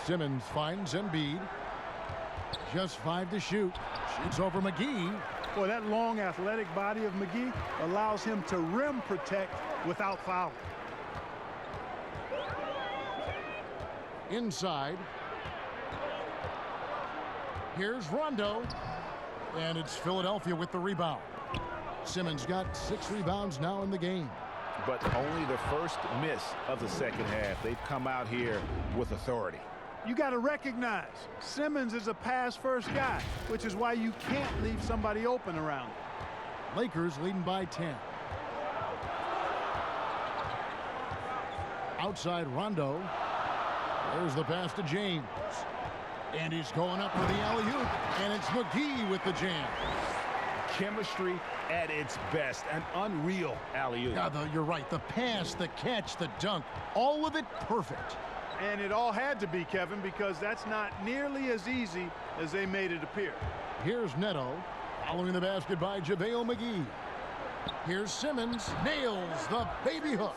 A: Simmons finds Embiid. Just 5 to shoot. Shoots over McGee.
D: Boy, that long athletic body of McGee allows him to rim protect without fouling.
A: Inside. Here's Rondo. And it's Philadelphia with the rebound. Simmons got 6 rebounds now in the game.
C: But only the first miss of the second half. They've come out here with authority.
D: You got to recognize Simmons is a pass-first guy, which is why you can't leave somebody open around him.
A: Lakers leading by 10. Outside Rondo. There's the pass to James. And he's going up for the alley-oop. And it's McGee with the jam.
C: Chemistry at its best. An unreal alley-oop.
A: Yeah, you're right. The pass, the catch, the dunk. All of it perfect.
D: And it all had to be, Kevin, because that's not nearly as easy as they made it appear.
A: Here's Neto, following the basket by JaVale McGee. Here's Simmons, nails the baby hook.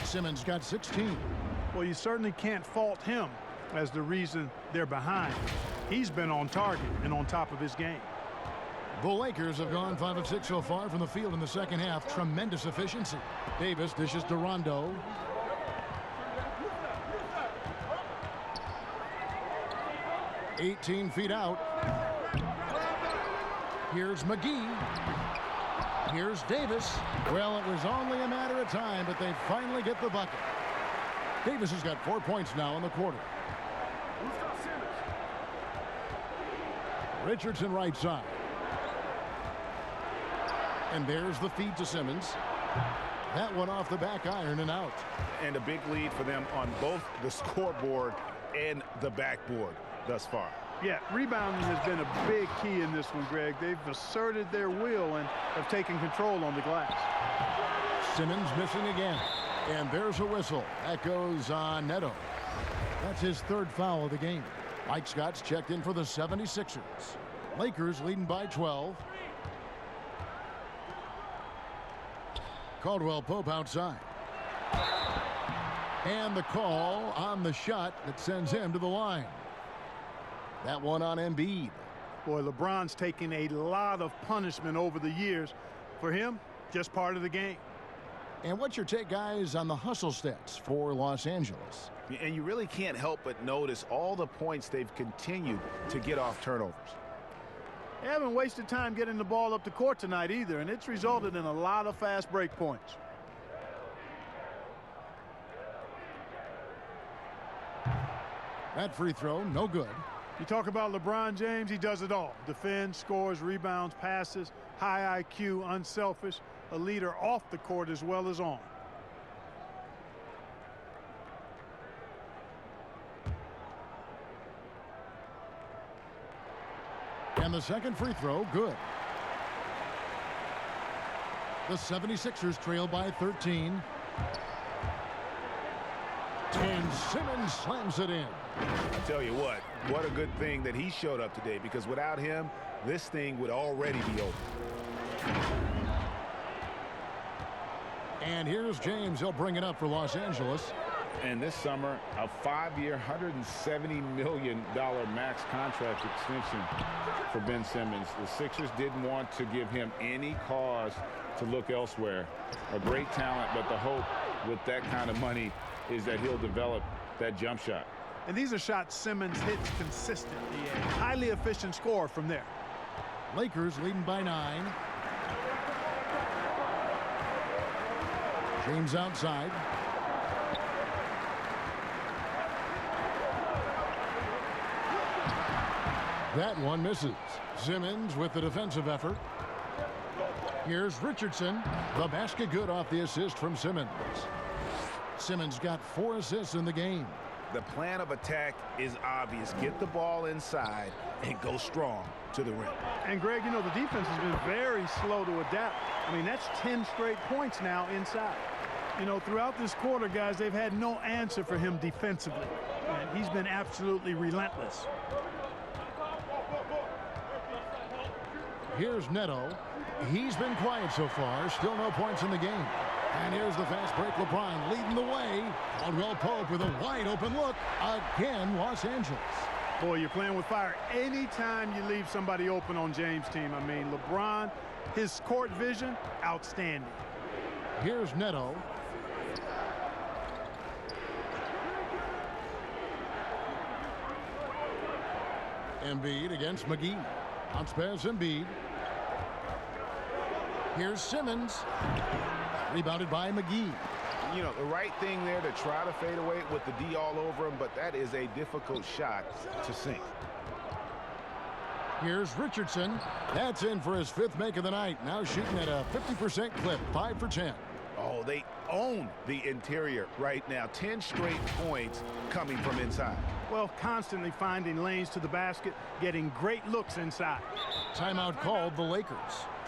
A: Simmons got 16.
D: Well, you certainly can't fault him as the reason they're behind. He's been on target and on top of his game.
A: The Lakers have gone 5 of 6 so far from the field in the second half. Tremendous efficiency. Davis dishes to Rondo. $18 feet out. Here's McGee. Here's Davis. Well, it was only a matter of time, but they finally get the bucket. Davis has got 4 points now in the quarter. Richardson right side. And there's the feed to Simmons. That one off the back iron and out.
C: And a big lead for them on both the scoreboard and the backboard thus far.
D: Yeah, rebounding has been a big key in this one, Greg. They've asserted their will and have taken control on the glass.
A: Simmons missing again. And there's a whistle. That goes on Neto. That's his 3rd foul of the game. Mike Scott's checked in for the 76ers. Lakers leading by 12. Caldwell Pope outside. And the call on the shot that sends him to the line. That one on Embiid.
D: Boy, LeBron's taken a lot of punishment over the years. For him, just part of the game.
A: And what's your take, guys, on the hustle stats for Los Angeles?
C: And you really can't help but notice all the points they've continued to get off turnovers.
D: They haven't wasted time getting the ball up the court tonight either, and it's resulted in a lot of fast break points.
A: That free throw, no good.
D: You talk about LeBron James, he does it all. Defends, scores, rebounds, passes, high IQ, unselfish, a leader off the court as well as on.
A: And the second free throw, good. The 76ers trail by 13. And Simmons slams it in.
C: I tell you what a good thing that he showed up today, because without him, this thing would already be over.
A: And here's James. He'll bring it up for Los Angeles.
C: And this summer, a 5-year, $170 million max contract extension for Ben Simmons. The Sixers didn't want to give him any cause to look elsewhere. A great talent, but the hope with that kind of money is that he'll develop that jump shot.
D: And these are shots Simmons hits consistently. A highly efficient score from there.
A: Lakers leading by 9. James outside. That one misses. Simmons with the defensive effort. Here's Richardson. The basket good off the assist from Simmons. Simmons got 4 assists in the game.
C: The plan of attack is obvious. Get the ball inside and go strong to the rim.
D: And Greg, you know, the defense has been very slow to adapt. I mean, that's 10 straight points now inside. You know, throughout this quarter, guys, they've had no answer for him defensively. And he's been absolutely relentless.
A: Here's Neto. He's been quiet so far. Still no points in the game. And here's the fast break. LeBron leading the way. Caldwell Pope with a wide open look. Again, Los Angeles.
D: Boy, you're playing with fire anytime you leave somebody open on James' team. I mean, LeBron, his court vision, outstanding.
A: Here's Neto. Embiid against McGee. Bounce pass Embiid. Here's Simmons. Rebounded by McGee.
C: You know, the right thing there to try to fade away with the D all over him, but that is a difficult shot to sink.
A: Here's Richardson. That's in for his 5th make of the night. Now shooting at a 50% clip, 5 for 10.
C: Oh, they own the interior right now. 10 straight points coming from inside.
D: Well, constantly finding lanes to the basket, getting great looks inside.
A: Timeout called the Lakers.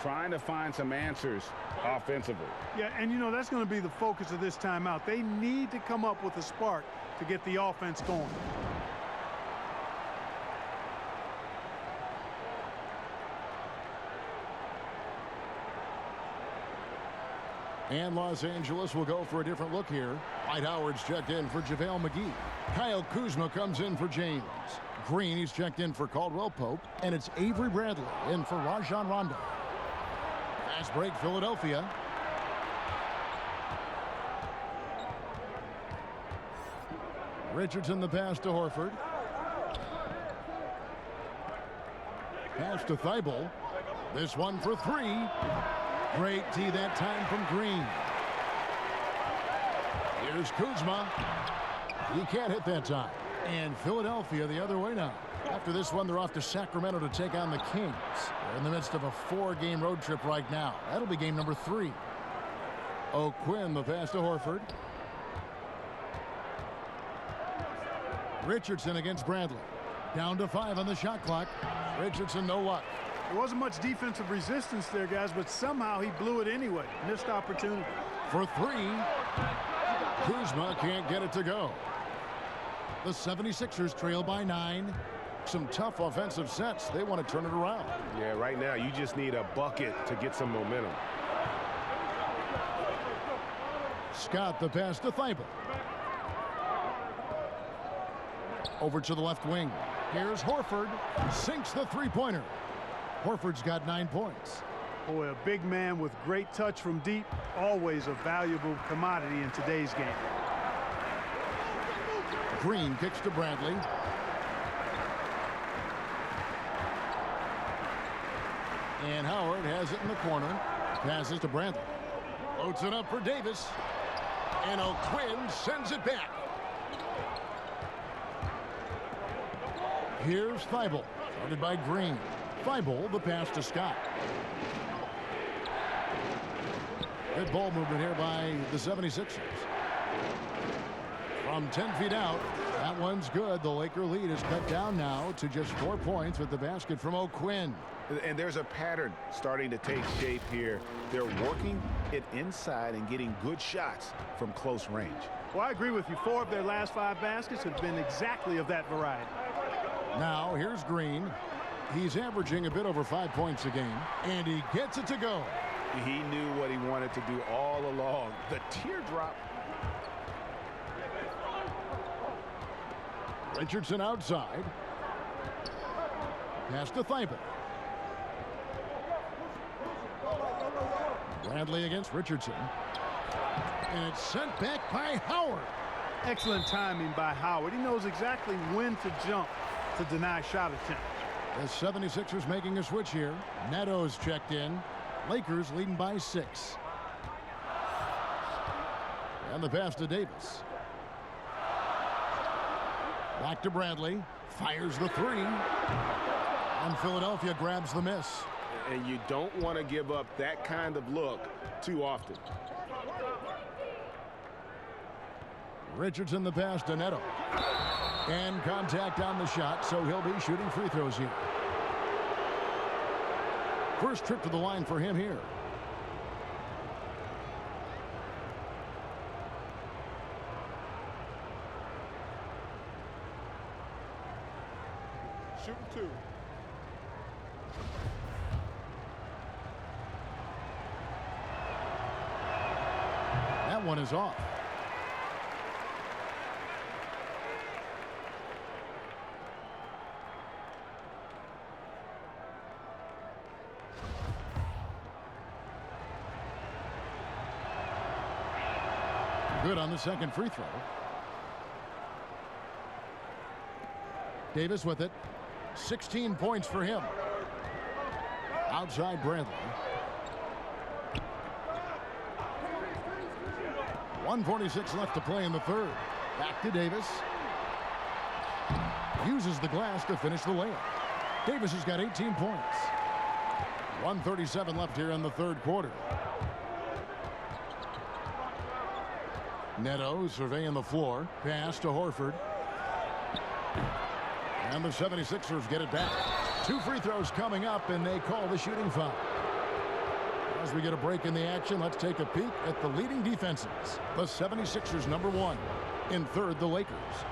C: Trying to find some answers offensively.
D: Yeah, and you know, that's going to be the focus of this timeout. They need to come up with a spark to get the offense going.
A: And Los Angeles will go for a different look here. Dwight Howard's checked in for JaVale McGee. Kyle Kuzma comes in for James. Green, he's checked in for Caldwell Pope. And it's Avery Bradley in for Rajon Rondo. Fast break, Philadelphia. Richardson the pass to Horford. Pass to Thibault. This one for 3. Great tee that time from Green. Here's Kuzma. He can't hit that time. And Philadelphia the other way now. After this one, they're off to Sacramento to take on the Kings. They're in the midst of a 4-game road trip right now. That'll be game number 3. O'Quinn the pass to Horford. Richardson against Bradley. Down to 5 on the shot clock. Richardson no luck.
D: There wasn't much defensive resistance there, guys, but somehow he blew it anyway. Missed opportunity.
A: For 3. Kuzma can't get it to go. The 76ers trail by 9. Some tough offensive sets. They want to turn it around.
F: Yeah, right now you just need a bucket to get some momentum.
A: Scott the pass to Thibault. Over to the left wing. Here's Horford. Sinks the 3-pointer. Horford's got 9 points.
D: Boy, a big man with great touch from deep. Always a valuable commodity in today's game.
A: Green kicks to Bradley. And Howard has it in the corner. Passes to Bradley. Floats it up for Davis. And O'Quinn sends it back. Here's Thibault. Started by Green. Thibault, the pass to Scott. Good ball movement here by the 76ers. From 10 feet out, that one's good. The Laker lead is cut down now to just 4 points with the basket from O'Quinn.
C: And there's a pattern starting to take shape here. They're working it inside and getting good shots from close range.
D: Well, I agree with you. 4 of their last 5 baskets have been exactly of that variety.
A: Now, here's Green. He's averaging a bit over 5 points a game, and he gets it to go.
C: He knew what he wanted to do all along. The teardrop.
A: Richardson outside. Pass to Thibault. Bradley against Richardson. And it's sent back by Howard.
D: Excellent timing by Howard. He knows exactly when to jump to deny shot attempt.
A: The 76ers making a switch here. Neto's checked in. Lakers leading by 6. And the pass to Davis. Back to Bradley. Fires the three. And Philadelphia grabs the miss.
C: And you don't want to give up that kind of look too often.
A: Richardson the pass to Neto. And contact on the shot, so he'll be shooting free throws here. First trip to the line for him here.
E: Shooting 2.
A: That one is off. Good on the second free throw. Davis with it. 16 points for him. Outside Bradley. 1:46 left to play in the third. Back to Davis. Uses the glass to finish the layup. Davis has got 18 points. 1:37 left here in the third quarter. Neto surveying the floor. Pass to Horford. And the 76ers get it back. 2 free throws coming up, and they call the shooting foul. As we get a break in the action, let's take a peek at the leading defenses. The 76ers #1. In third, the Lakers.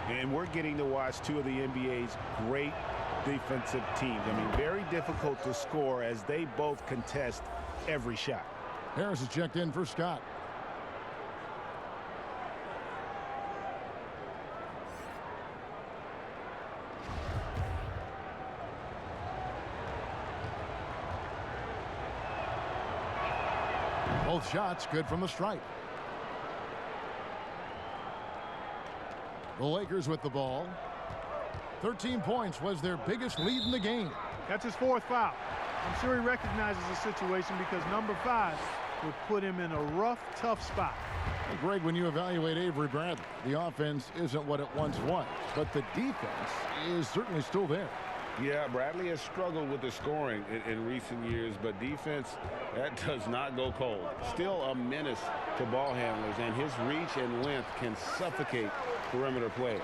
C: And we're getting to watch 2 of the NBA's great defensive teams. I mean, very difficult to score as they both contest every shot.
A: Harris is checked in for Scott. Both shots good from the stripe. The Lakers with the ball. 13 points was their biggest lead in the game.
D: That's his 4th foul. I'm sure he recognizes the situation because number 5 would put him in a rough, tough spot.
A: Hey, Greg, when you evaluate Avery Bradley, the offense isn't what it once was, but the defense is certainly still there.
C: Yeah, Bradley has struggled with the scoring in recent years, but defense, that does not go cold. Still a menace to ball handlers, and his reach and length can suffocate perimeter play.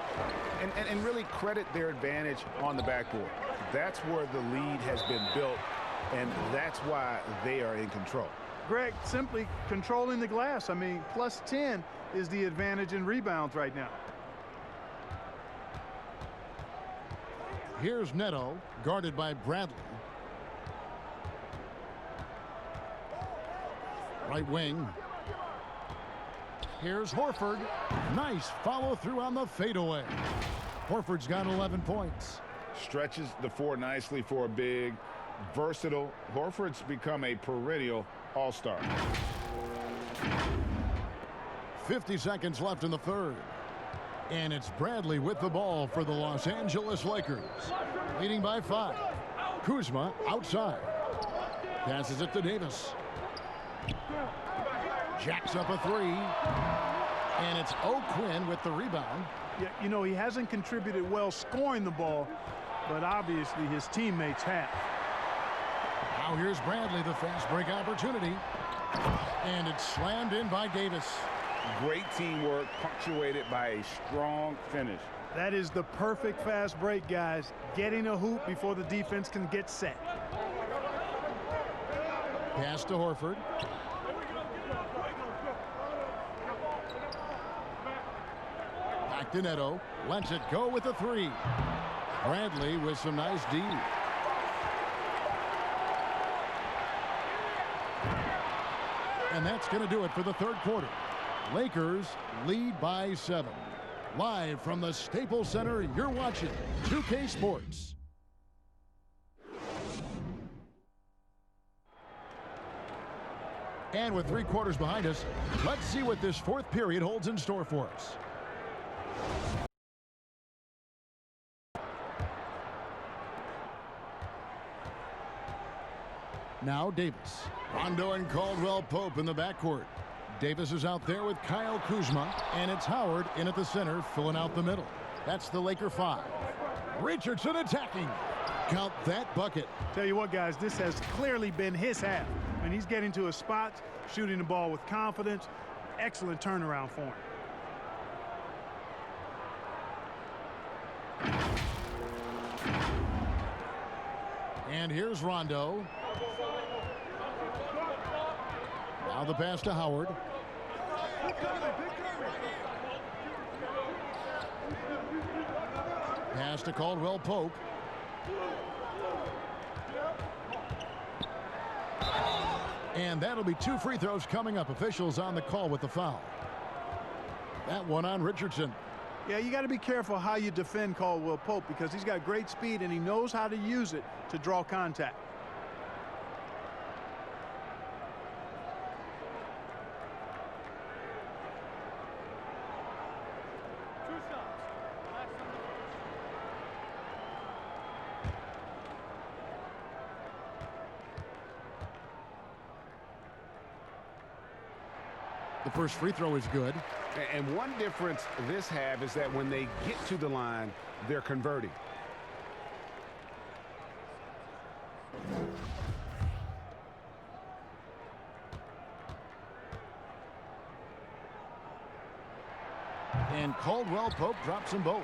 C: And really credit their advantage on the backboard. That's where the lead has been built, and that's why they are in control.
D: Greg, simply controlling the glass. I mean, plus 10 is the advantage in rebounds right now.
A: Here's Neto, guarded by Bradley. Right wing. Here's Horford. Nice follow through on the fadeaway. Horford's got 11 points.
C: Stretches the floor nicely for a big, versatile. Horford's become a perennial all-star.
A: 50 seconds left in the third. And it's Bradley with the ball for the Los Angeles Lakers. Leading by 5. Kuzma outside. Passes it to Davis. Jacks up a 3. And it's O'Quinn with the rebound.
D: Yeah, you know, he hasn't contributed well scoring the ball, but obviously his teammates have.
A: Now here's Bradley, the fast break opportunity. And it's slammed in by Davis.
C: Great teamwork, punctuated by a strong finish.
D: That is the perfect fast break, guys. Getting a hoop before the defense can get set.
A: Pass to Horford. Back to Neto. Lets it go with a 3. Bradley with some nice D. And that's going to do it for the third quarter. Lakers lead by 7. Live from the Staples Center, you're watching 2K Sports. And with 3 quarters behind us, let's see what this 4th period holds in store for us. Now Davis. Rondo and Caldwell Pope in the backcourt. Davis is out there with Kyle Kuzma, and it's Howard in at the center, filling out the middle. That's the Laker 5. Richardson attacking. Count that bucket.
D: Tell you what, guys, this has clearly been his half. And he's getting to his spots, shooting the ball with confidence. Excellent turnaround for him.
A: And here's Rondo. Now the pass to Howard. Pass to Caldwell Pope. And that'll be 2 free throws coming up. Officials on the call with the foul. That one on Richardson.
D: Yeah, you got to be careful how you defend Caldwell Pope because he's got great speed and he knows how to use it to draw contact.
A: The first free throw is good.
F: And one difference this half is that when they get to the line, they're converting.
A: And Caldwell Pope drops them both.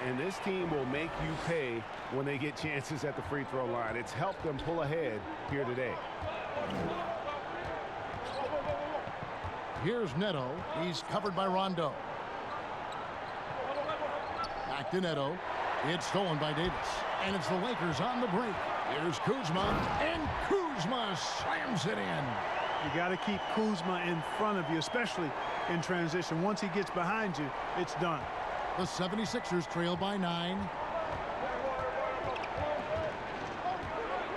F: And this team will make you pay when they get chances at the free throw line. It's helped them pull ahead here today.
A: Here's Neto. He's covered by Rondo. Back to Neto. It's stolen by Davis. And it's the Lakers on the break. Here's Kuzma. And Kuzma slams it in.
D: You got to keep Kuzma in front of you, especially in transition. Once he gets behind you, it's done.
A: The 76ers trail by 9.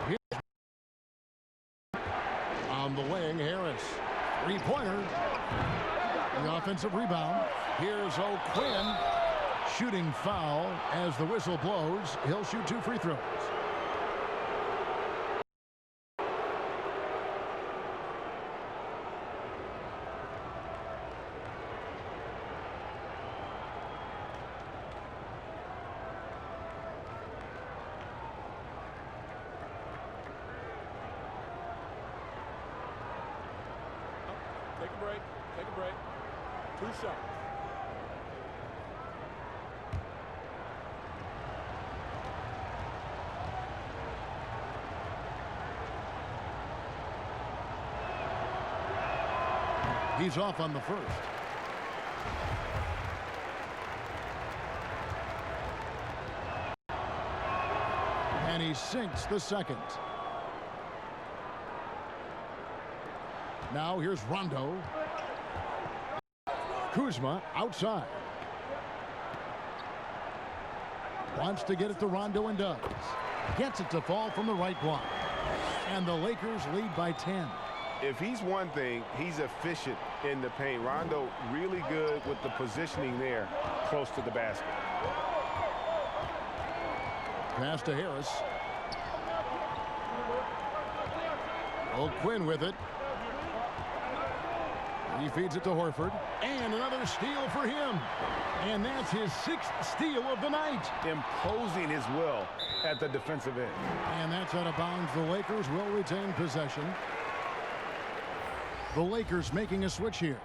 A: Here's on the wing, Harris. Three-pointer. The offensive rebound. Here's O'Quinn. Shooting foul as the whistle blows. He'll shoot 2 free throws.
E: Take a break. Take a break. 2 shots.
A: He's off on the first. And he sinks the second. Now here's Rondo. Kuzma outside. Wants to get it to Rondo and does. Gets it to fall from the right block. And the Lakers lead by 10.
F: If he's one thing, he's efficient in the paint. Rondo really good with the positioning there close to the basket.
A: Pass to Harris. O'Quinn with it. He feeds it to Horford. And another steal for him. And that's his 6th steal of the night.
F: Imposing his will at the defensive end.
A: And that's out of bounds. The Lakers will retain possession. The Lakers making a switch here.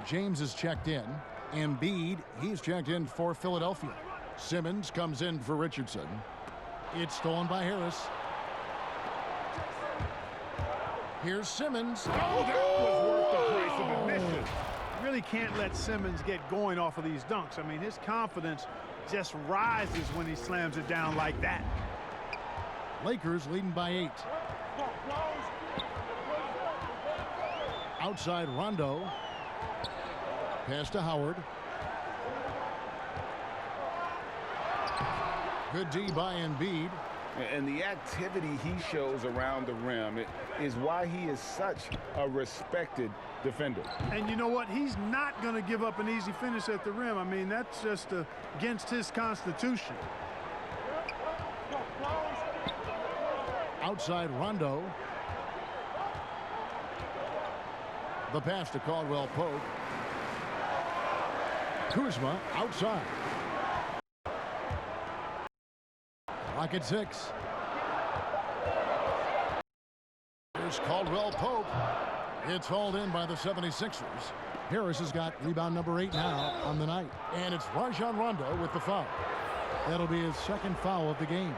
A: James is checked in. Embiid, he's checked in for Philadelphia. Simmons comes in for Richardson. It's stolen by Harris. Here's Simmons.
F: Oh, that was worth the price of admission.
D: Really can't let Simmons get going off of these dunks. I mean, his confidence just rises when he slams it down like that.
A: Lakers leading by 8. Outside Rondo. Pass to Howard. Good D by Embiid.
C: And the activity he shows around the rim is why he is such a respected defender.
D: And you know what? He's not going to give up an easy finish at the rim. I mean, that's just against his constitution.
A: Outside Rondo. The pass to Caldwell Pope. Kuzma outside. Clock at 6. Here's Caldwell Pope. It's hauled in by the 76ers. Harris has got rebound number 8 now on the night. And it's Rajon Rondo with the foul. That'll be his second foul of the game.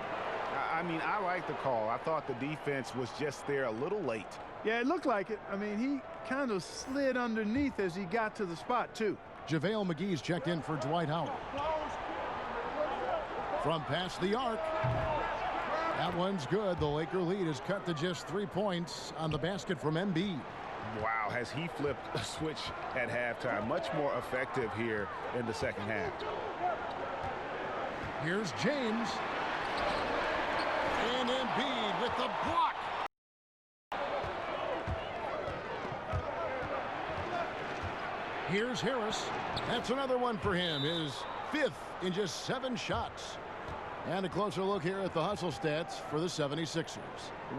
C: I mean, I like the call. I thought the defense was just there a little late.
D: Yeah, it looked like it. I mean, he kind of slid underneath as he got to the spot, too.
A: JaVale McGee's checked in for Dwight Howard. From past the arc. That one's good. The Laker lead is cut to just 3 points on the basket from Embiid.
C: Wow, has he flipped a switch at halftime. Much more effective here in the second half.
A: Here's James. And Embiid with the block. Here's Harris. That's another one for him. His 5th in just 7 shots. And a closer look here at the hustle stats for the 76ers.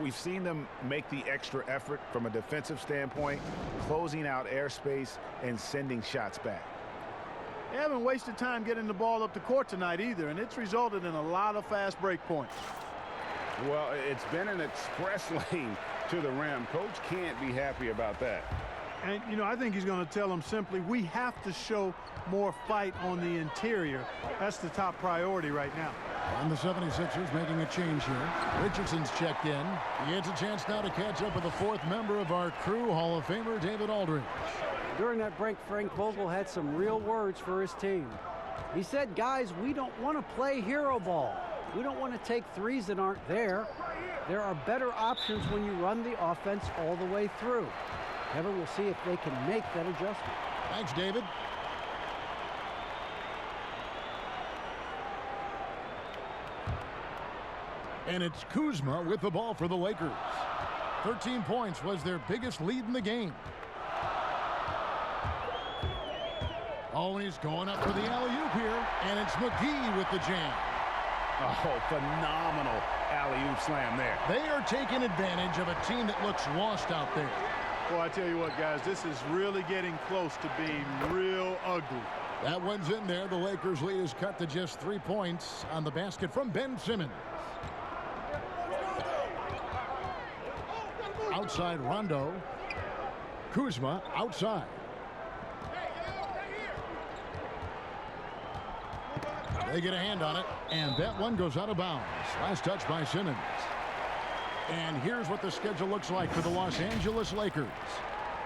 C: We've seen them make the extra effort from a defensive standpoint, closing out airspace and sending shots back.
D: They haven't wasted time getting the ball up the court tonight either, and it's resulted in a lot of fast break points.
C: Well, it's been an express lane to the rim. Coach can't be happy about that.
D: And, you know, I think he's going to tell them simply, we have to show more fight on the interior. That's the top priority right now.
A: And the 76ers making a change here. Richardson's checked in. He gets a chance now to catch up with the 4th member of our crew, Hall of Famer David Aldridge.
B: During that break, Frank Vogel had some real words for his team. He said, guys, we don't want to play hero ball. We don't want to take threes that aren't there. There are better options when you run the offense all the way through. Kevin will see if they can make that adjustment.
A: Thanks, David. And it's Kuzma with the ball for the Lakers. 13 points was their biggest lead in the game. Oh, and he's going up for the alley-oop here. And it's McGee with the jam.
C: Oh, phenomenal alley-oop slam there.
A: They are taking advantage of a team that looks lost out there.
D: Well, I tell you what, guys, this is really getting close to being real ugly.
A: That one's in there. The Lakers' lead is cut to just 3 points on the basket from Ben Simmons. Outside Rondo. Kuzma outside. They get a hand on it, and that one goes out of bounds. Last touch by Simmons. And here's what the schedule looks like for the Los Angeles Lakers.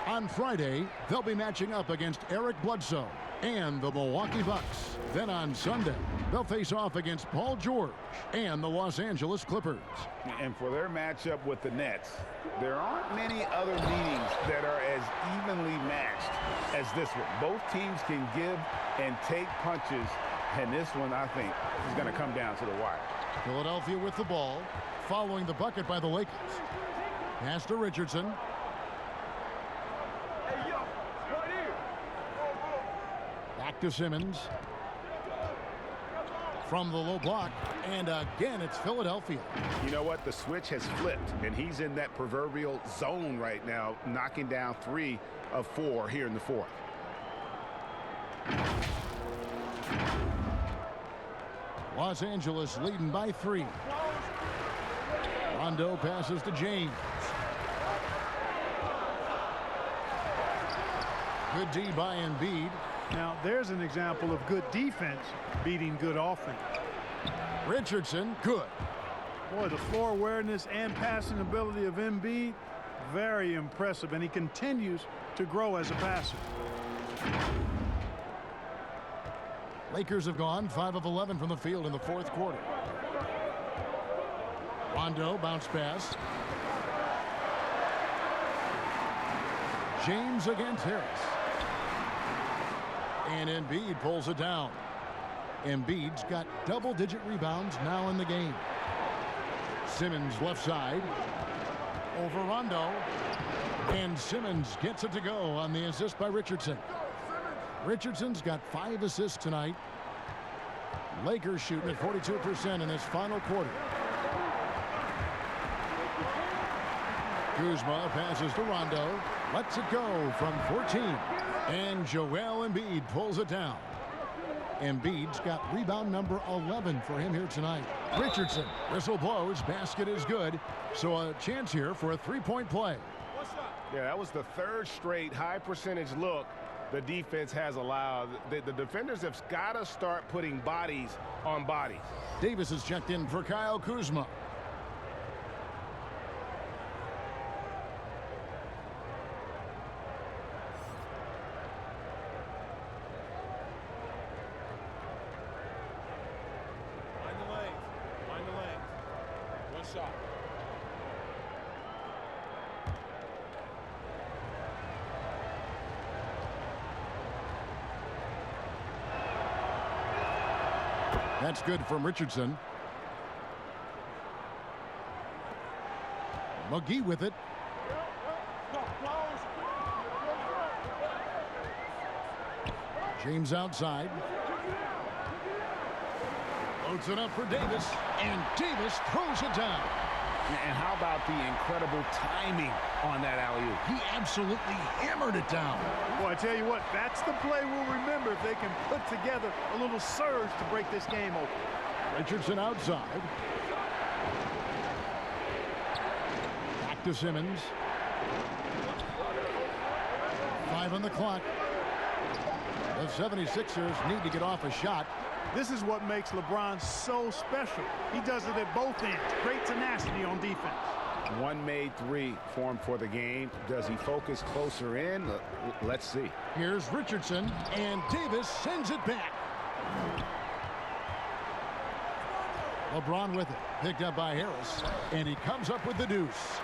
A: On Friday, they'll be matching up against Eric Bledsoe and the Milwaukee Bucks. Then on Sunday, they'll face off against Paul George and the Los Angeles Clippers.
C: And for their matchup with the Nets, there aren't many other meetings that are as evenly matched as this one. Both teams can give and take punches, and this one, I think, is going to come down to the wire.
A: Philadelphia with the ball, following the bucket by the Lakers. Pass to Richardson. Back to Simmons. From the low block, and again, it's Philadelphia.
C: You know what? The switch has flipped, and he's in that proverbial zone right now, knocking down 3 of 4 here in the 4th.
A: Los Angeles leading by 3. Rondo passes to James. Good D by Embiid.
D: Now, there's an example of good defense beating good offense.
A: Richardson, good.
D: Boy, the floor awareness and passing ability of Embiid, very impressive, and he continues to grow as a passer.
A: Lakers have gone 5 of 11 from the field in the 4th quarter. Rondo, bounce pass. James against Harris. And Embiid pulls it down. Embiid's got double-digit rebounds now in the game. Simmons left side. Over Rondo. And Simmons gets it to go on the assist by Richardson. Richardson's got 5 assists tonight. Lakers shooting at 42% in this final quarter. Kuzma passes to Rondo. lets it go from 14. And Joel Embiid pulls it down. Embiid's got rebound number 11 for him here tonight. Richardson, whistle blows, basket is good. So a chance here for a three-point play.
F: Yeah, that was the third straight high percentage look the defense has allowed. The defenders have got to start putting bodies on bodies.
A: Davis is checked in for Kyle Kuzma.
E: Mind the lanes. One shot.
A: That's good from Richardson. McGee with it. James outside. Loads it up for Davis, and Davis throws it down.
C: And how about the incredible timing on that alley-oop?
A: He absolutely hammered it down.
D: Boy, I tell you what, that's the play we'll remember if they can put together a little surge to break this game open.
A: Richardson outside. Back to Simmons. 5 on the clock. The 76ers need to get off a shot.
D: This is what makes LeBron so special. He does it at both ends. Great tenacity on defense.
C: One made three for him for the game. Does he focus closer in? Let's see.
A: Here's Richardson, and Davis sends it back. LeBron with it. Picked up by Harris, and he comes up with the deuce.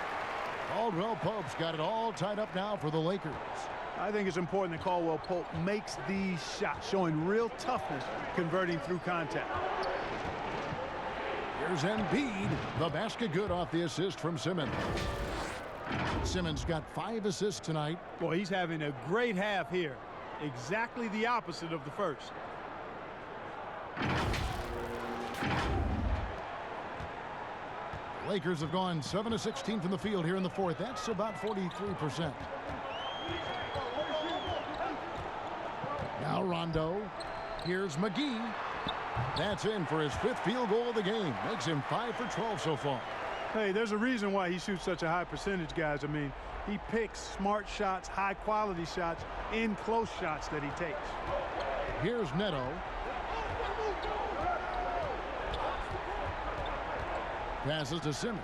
A: Caldwell Pope's got it all tied up now for the Lakers.
D: I think it's important that Caldwell Pope makes these shots, showing real toughness, converting through contact.
A: Here's Embiid. The basket good off the assist from Simmons. Simmons got 5 assists tonight.
D: Boy, he's having a great half here. Exactly the opposite of the first.
A: Lakers have gone 7 of 16 from the field here in the fourth. That's about 43%. Now Rondo. Here's McGee. That's in for his 5th field goal of the game. Makes him 5 for 12 so far.
D: Hey, there's a reason why he shoots such a high percentage, guys. I mean, he picks smart shots, high-quality shots, in close shots that he takes.
A: Here's Neto. Passes to Simmons.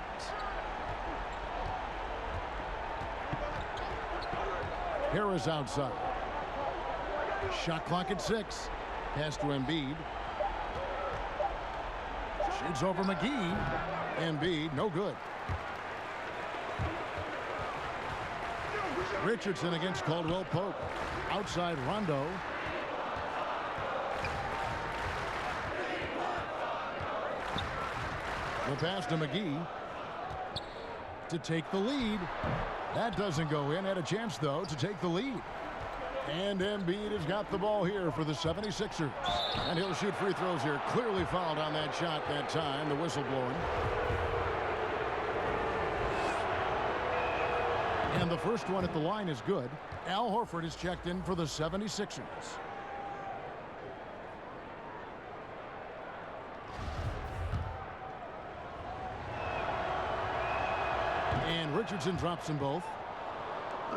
A: Harris outside. Shot clock at 6. Pass to Embiid. Shoots over McGee. Embiid, no good. Richardson against Caldwell Pope. Outside Rondo. The pass to McGee to take the lead. That doesn't go in. Had a chance, though, to take the lead. And Embiid has got the ball here for the 76ers. And he'll shoot free throws here. Clearly fouled on that shot that time. The whistle blowing. And the first one at the line is good. Al Horford is checked in for the 76ers. And Richardson drops them both.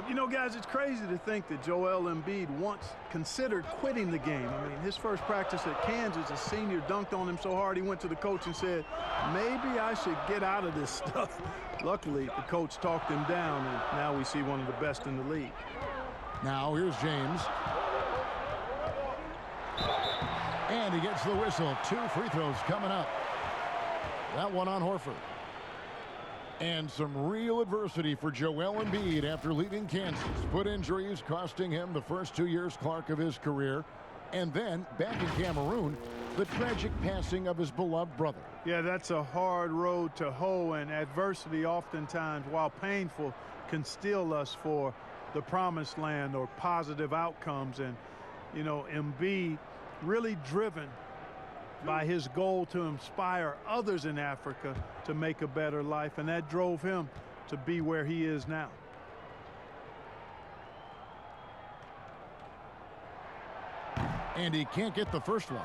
D: You know, guys, it's crazy to think that Joel Embiid once considered quitting the game. I mean, his first practice at Kansas, a senior dunked on him so hard he went to the coach and said, maybe I should get out of this stuff. Luckily, the coach talked him down, and now we see one of the best in the league.
A: Now here's James. And he gets the whistle. 2 free throws coming up. That one on Horford. And some real adversity for Joel Embiid after leaving Kansas. Foot injuries costing him the first 2 years, Clark, of his career. And then, back in Cameroon, the tragic passing of his beloved brother.
D: Yeah, that's a hard road to hoe, and adversity oftentimes, while painful, can steel us for the promised land or positive outcomes. And, you know, Embiid really driven by his goal to inspire others in Africa to make a better life, and that drove him to be where he is now.
A: And he can't get the first one.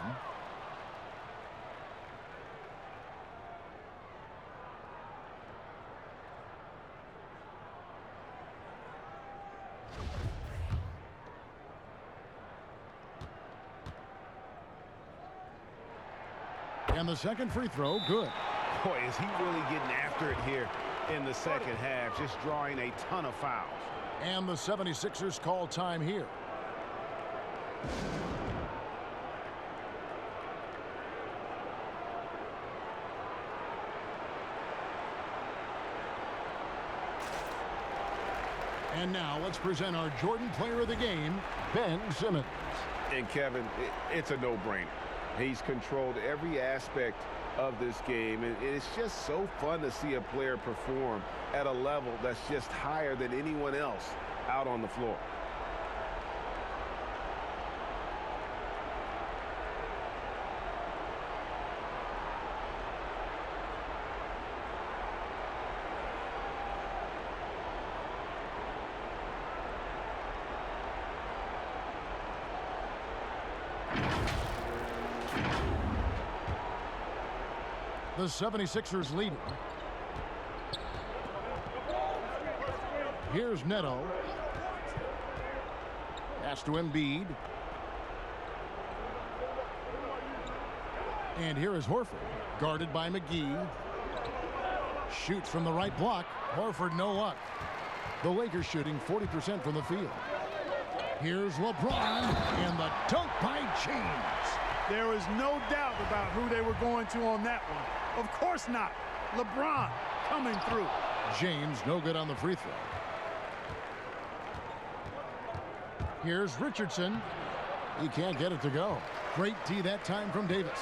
A: And the second free throw, good.
F: Boy, is he really getting after it here in the second half, just drawing a ton of fouls.
A: And the 76ers call time here. And now let's present our Jordan Player of the Game, Ben Simmons.
F: And Kevin, it's a no-brainer. He's controlled every aspect of this game, and it's just so fun to see a player perform at a level that's just higher than anyone else out on the floor.
A: The 76ers leading. Here's Neto. Pass to Embiid. And here is Horford, guarded by McGee. Shoots from the right block. Horford, no luck. The Lakers shooting 40% from the field. Here's LeBron, and the dunk by James.
D: There is no doubt about who they were going to on that one. Of course not. LeBron coming through.
A: James no good on the free throw. Here's Richardson. He can't get it to go. Great D that time from Davis.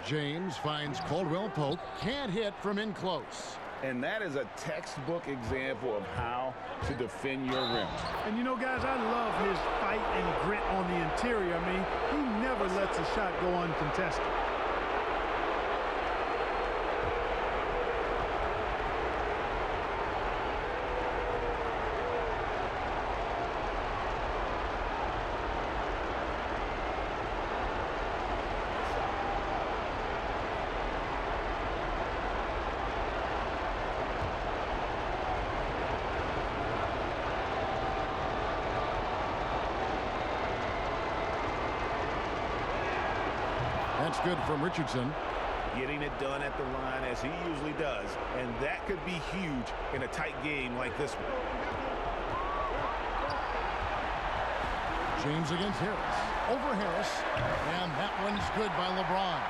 A: James finds Caldwell Pope. Can't hit from in close.
C: And that is a textbook example of how to defend your rim.
D: And you know, guys, I love his fight and grit on the interior. I mean, he never lets a shot go uncontested.
A: That's good from Richardson.
C: Getting it done at the line as he usually does, and that could be huge in a tight game like this one.
A: James against Harris. Over Harris, and that one's good by LeBron.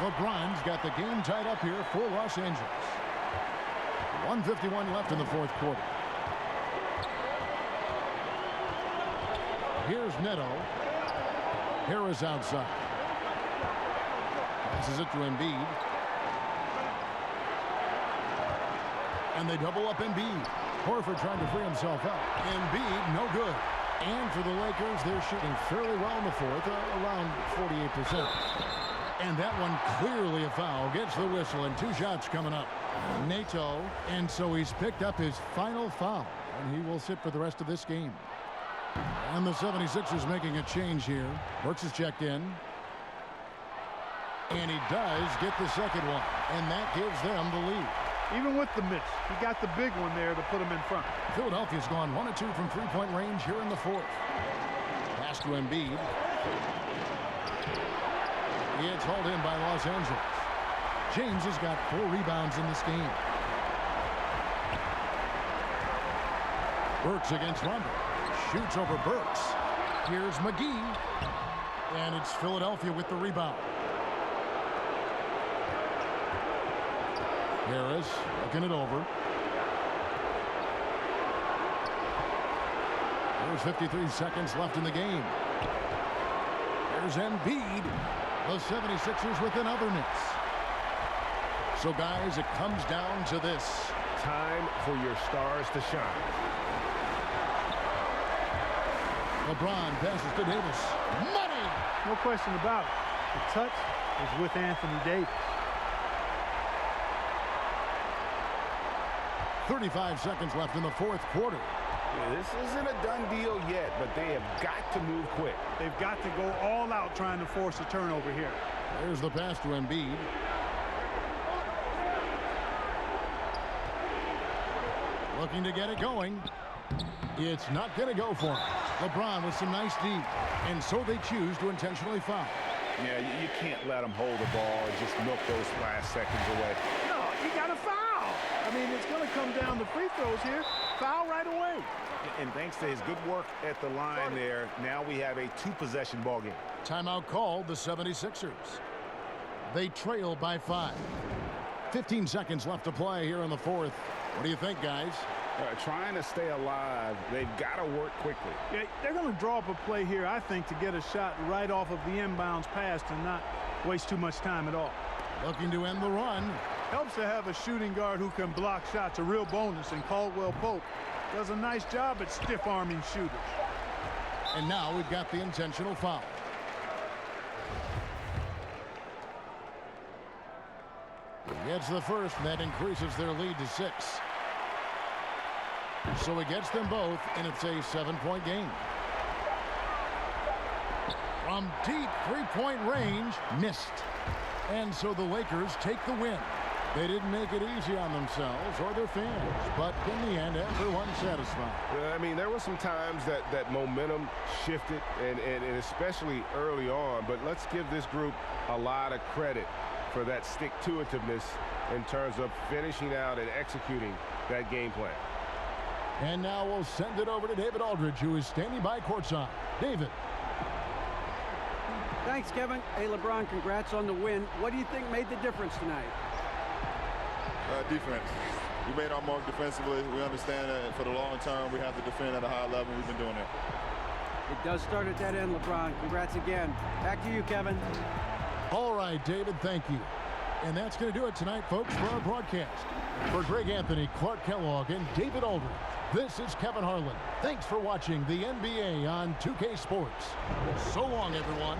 A: LeBron's got the game tied up here for Los Angeles. 1:51 left in the fourth quarter. Here's Neto. Harris outside. Passes it to Embiid. And they double up Embiid. Horford trying to free himself up. Embiid, no good. And for the Lakers, they're shooting fairly well in the fourth, around 48%. And that one clearly a foul. Gets the whistle, and 2 shots coming up. Neto, and so he's picked up his final foul, and he will sit for the rest of this game. And the 76ers making a change here. Burks is checked in. And he does get the second one, and that gives them the lead.
D: Even with the miss, he got the big one there to put him in front.
A: Philadelphia's gone 1 of 2 from three-point range here in the fourth. Pass to Embiid. It's hauled in by Los Angeles. James has got 4 rebounds in this game. Burks against Rondo. Shoots over Burks. Here's McGee. And it's Philadelphia with the rebound. Harris looking it over. There's 53 seconds left in the game. There's Embiid. The 76ers with another miss. So, guys, it comes down to this.
F: Time for your stars to shine.
A: LeBron passes to Davis. Money!
D: No question about it. The touch is with Anthony Davis.
A: 35 seconds left in the fourth quarter.
C: Yeah, this isn't a done deal yet, but they have got to move quick.
D: They've got to go all out trying to force a turnover here.
A: There's the pass to Embiid. Looking to get it going. It's not going to go for him. LeBron with some nice D. And so they choose to intentionally foul.
C: Yeah, you can't let them hold the ball and just milk those last seconds away.
D: No, you got to foul. I mean, it's going to come down to free throws here. Foul right away.
C: And thanks to his good work at the line there, now we have a 2-possession ball game.
A: Timeout called the 76ers. They trail by 5. 15 seconds left to play here in the fourth. What do you think, guys?
C: Trying to stay alive, they've got to work quickly.
D: Yeah, they're going to draw up a play here, I think, to get a shot right off of the inbounds pass and not waste too much time at all.
A: Looking to end the run.
D: Helps to have a shooting guard who can block shots, a real bonus, and Caldwell Pope does a nice job at stiff-arming shooters.
A: And now we've got the intentional foul. He gets the first, and that increases their lead to 6. So he gets them both, and it's a 7-point game. From deep three-point range, missed. And so the Lakers take the win. They didn't make it easy on themselves or their fans, but in the end, everyone's satisfied.
F: I mean, there were some times that momentum shifted, and especially early on, but let's give this group a lot of credit for that stick-to-itiveness in terms of finishing out and executing that game plan.
A: And now we'll send it over to David Aldridge, who is standing by courtside. David.
B: Thanks, Kevin. Hey, LeBron, congrats on the win. What do you think made the difference tonight?
M: Defense. We made our mark defensively. We understand that for the long term, we have to defend at a high level. We've been doing it.
B: It does start at that end, LeBron. Congrats again. Back to you, Kevin.
A: All right, David, thank you. And that's going to do it tonight, folks, for our broadcast. For Greg Anthony, Clark Kellogg, and David Aldridge, this is Kevin Harlan. Thanks for watching the NBA on 2K Sports. So long, everyone.